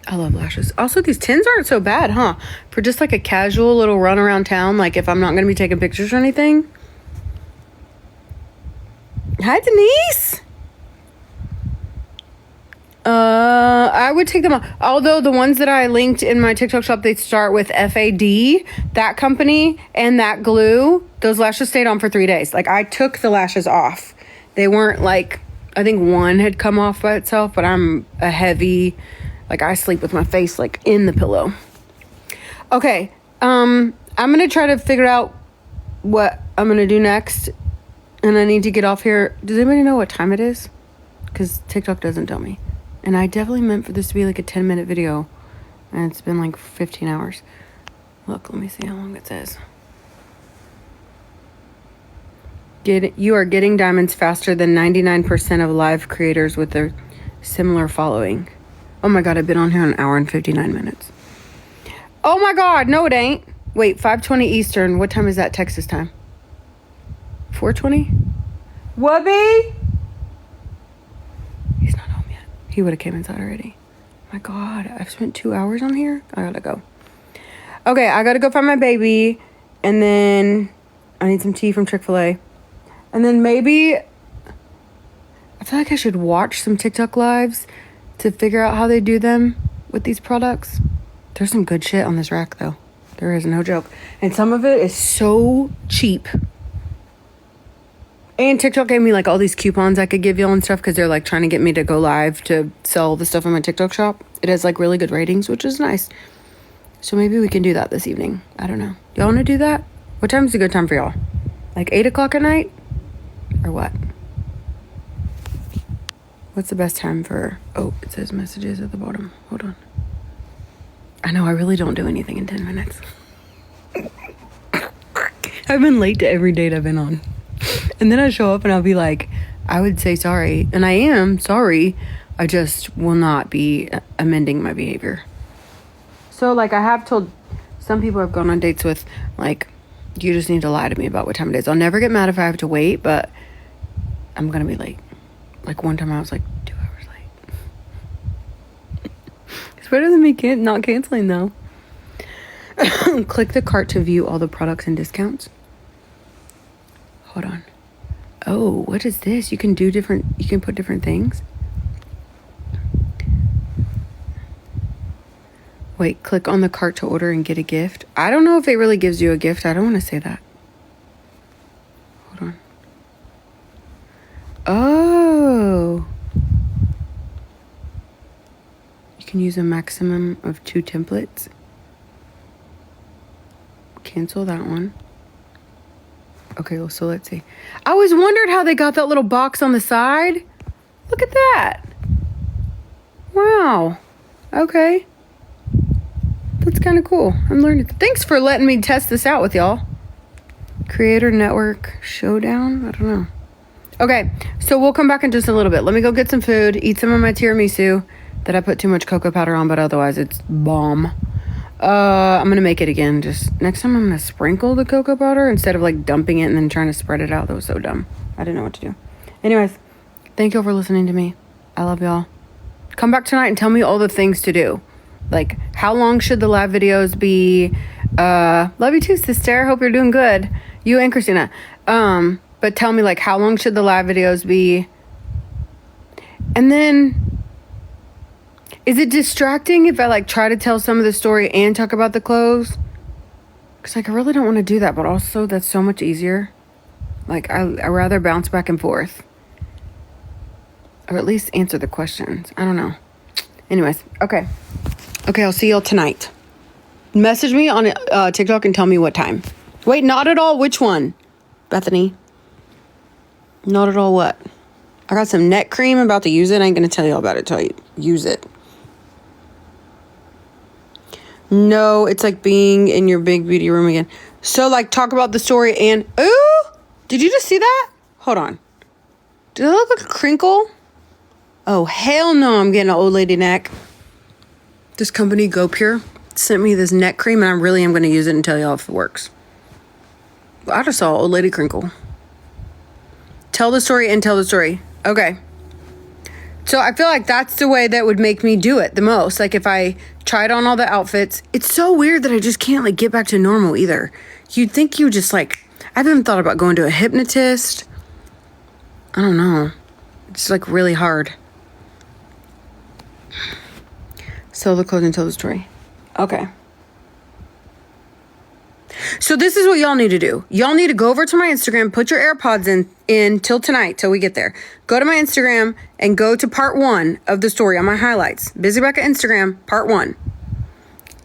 I love lashes. Also, these tins aren't so bad, huh? For just like a casual little run around town, like if I'm not going to be taking pictures or anything. Hi, Denise. I would take them off. Although the ones that I linked in my TikTok shop, they start with FAD, that company, and that glue. Those lashes stayed on for 3 days. Like, I took the lashes off. They weren't like, I think one had come off by itself, but I'm a heavy, like I sleep with my face like in the pillow. Okay, I'm gonna try to figure out what I'm gonna do next, and I need to get off here. Does anybody know what time it is? Because TikTok doesn't tell me. And I definitely meant for this to be like a 10-minute video. And it's been like 15 hours. Look, let me see how long it says. You are getting diamonds faster than 99% of live creators with a similar following. Oh my God, I've been on here an hour and 59 minutes. Oh my God, no it ain't. Wait, 5:20 Eastern. What time is that Texas time? 4:20? Whoopi? He's not home yet. He would have came inside already. My God, I've spent 2 hours on here. I gotta go. Okay, I gotta go find my baby. And then I need some tea from Chick-fil-A. And then maybe, I feel like I should watch some TikTok lives to figure out how they do them with these products. There's some good shit on this rack though. There is, no joke. And some of it is so cheap. And TikTok gave me like all these coupons I could give y'all and stuff because they're like trying to get me to go live to sell the stuff in my TikTok shop. It has like really good ratings, which is nice. So maybe we can do that this evening. I don't know. Y'all want to do that? What time is a good time for y'all? Like 8 o'clock at night? Or what? What's the best time for... Oh, it says messages at the bottom. Hold on. I know, I really don't do anything in 10 minutes. I've been late to every date I've been on. And then I show up and I'll be like, I would say sorry. And I am sorry. I just will not be amending my behavior. So, like, I have told some people I've gone on dates with, like, you just need to lie to me about what time it is. I'll never get mad if I have to wait, but I'm going to be late. Like, one time I was, like, 2 hours late. It's better than me not canceling, though. Click the cart to view all the products and discounts. Hold on. Oh, what is this? You can put different things. Wait, click on the cart to order and get a gift. I don't know if it really gives you a gift. I don't want to say that. Hold on. Oh. You can use a maximum of 2 templates. Cancel that one. Okay, well, so let's see. I always wondered how they got that little box on the side. Look at that. Wow. Okay. That's kind of cool. I'm learning. Thanks for letting me test this out with y'all. Creator Network Showdown? I don't know. Okay, so we'll come back in just a little bit. Let me go get some food, eat some of my tiramisu that I put too much cocoa powder on, but otherwise it's bomb. I'm going to make it again. Just next time I'm going to sprinkle the cocoa powder instead of like dumping it and then trying to spread it out. That was so dumb. I didn't know what to do. Anyways, thank you for listening to me. I love y'all. Come back tonight and tell me all the things to do. Like, how long should the live videos be? Love you too, sister. Hope you're doing good. You and Christina. But tell me, like, how long should the live videos be? And then, is it distracting if I, like, try to tell some of the story and talk about the clothes? Because, like, I really don't want to do that, but also that's so much easier. Like, I rather bounce back and forth. Or at least answer the questions. I don't know. Anyways, okay. Okay, I'll see y'all tonight. Message me on TikTok and tell me what time. Wait, not at all. Which one? Bethany. Not at all what? I got some neck cream. I'm about to use it. I ain't going to tell you all about it till you use it. No, it's like being in your big beauty room again. So, like, talk about the story and... Ooh! Did you just see that? Hold on. Did it look like a crinkle? Oh, hell no, I'm getting an old lady neck. This company, Go Pure, sent me this neck cream, and I really am going to use it and tell y'all if it works. I just saw an old lady crinkle. Tell the story and tell the story. Okay. So I feel like that's the way that would make me do it the most. Like, if I tried on all the outfits. It's so weird that I just can't, like, get back to normal either. You'd think you just, like... I haven't even thought about going to a hypnotist. I don't know. It's, like, really hard. Sell the clothes and tell the story. Okay. So this is what y'all need to do. Y'all need to go over to my Instagram, put your AirPods in till tonight, till we get there. Go to my Instagram and go to part 1 of the story on my highlights. Busy Becca Instagram, part 1.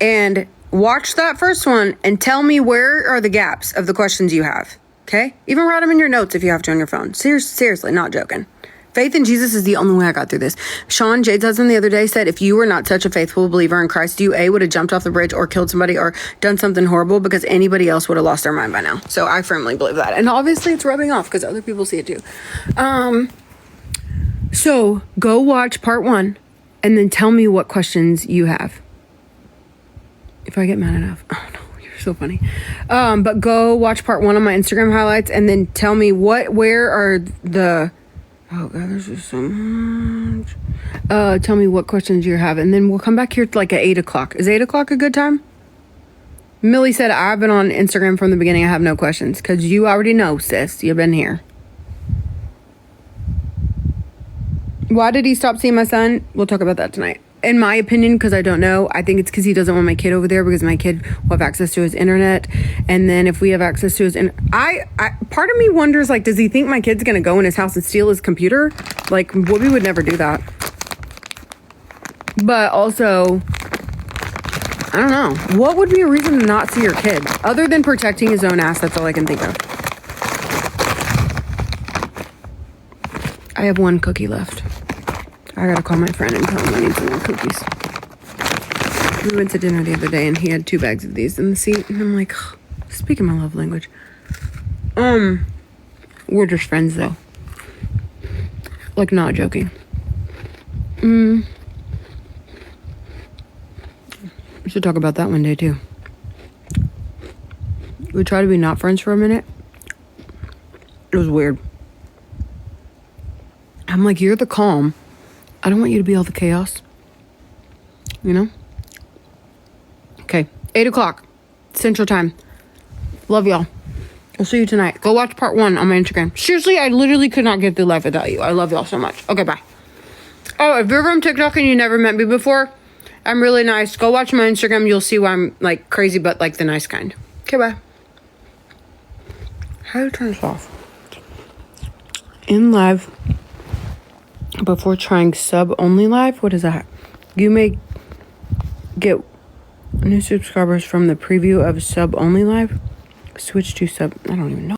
And watch that first one and tell me where are the gaps of the questions you have. Okay? Even write them in your notes if you have to on your phone. Seriously, not joking. Faith in Jesus is the only way I got through this. Sean, Jade's husband, the other day said, if you were not such a faithful believer in Christ, you A, would have jumped off the bridge or killed somebody or done something horrible because anybody else would have lost their mind by now. So I firmly believe that. And obviously it's rubbing off because other people see it too. So go watch part 1 and then tell me what questions you have. If I get mad enough. Oh no, you're so funny. But go watch part 1 on my Instagram highlights and then tell me where are the... Oh, God, there's just so much. Tell me what questions you have. And then we'll come back here to like at 8 o'clock. Is 8 o'clock a good time? Millie said, I've been on Instagram from the beginning. I have no questions. Because you already know, sis. You've been here. Why did he stop seeing my son? We'll talk about that tonight. In my opinion, because I don't know, I think it's because he doesn't want my kid over there because my kid will have access to his internet. And then if we have access to his part of me wonders, like, does he think my kid's going to go in his house and steal his computer? Like, we would never do that. But also, I don't know. What would be a reason to not see your kid? Other than protecting his own ass, that's all I can think of. I have 1 cookie left. I gotta call my friend and tell him I need some more cookies. We went to dinner the other day and he had 2 bags of these in the seat. And I'm like, speaking my love language. We're just friends though. Like, not joking. We should talk about that one day too. We tried to be not friends for a minute. It was weird. I'm like, you're the calm. I don't want you to be all the chaos. You know? Okay. 8 o'clock. Central Time. Love y'all. I'll see you tonight. Go watch part 1 on my Instagram. Seriously, I literally could not get through life without you. I love y'all so much. Okay, bye. Oh, if you're from TikTok and you never met me before, I'm really nice. Go watch my Instagram. You'll see why I'm, like, crazy, but, like, the nice kind. Okay, bye. How do you turn this off? In live... Before trying sub-only live? What is that? You may get new subscribers from the preview of sub-only live. Switch to sub... I don't even know.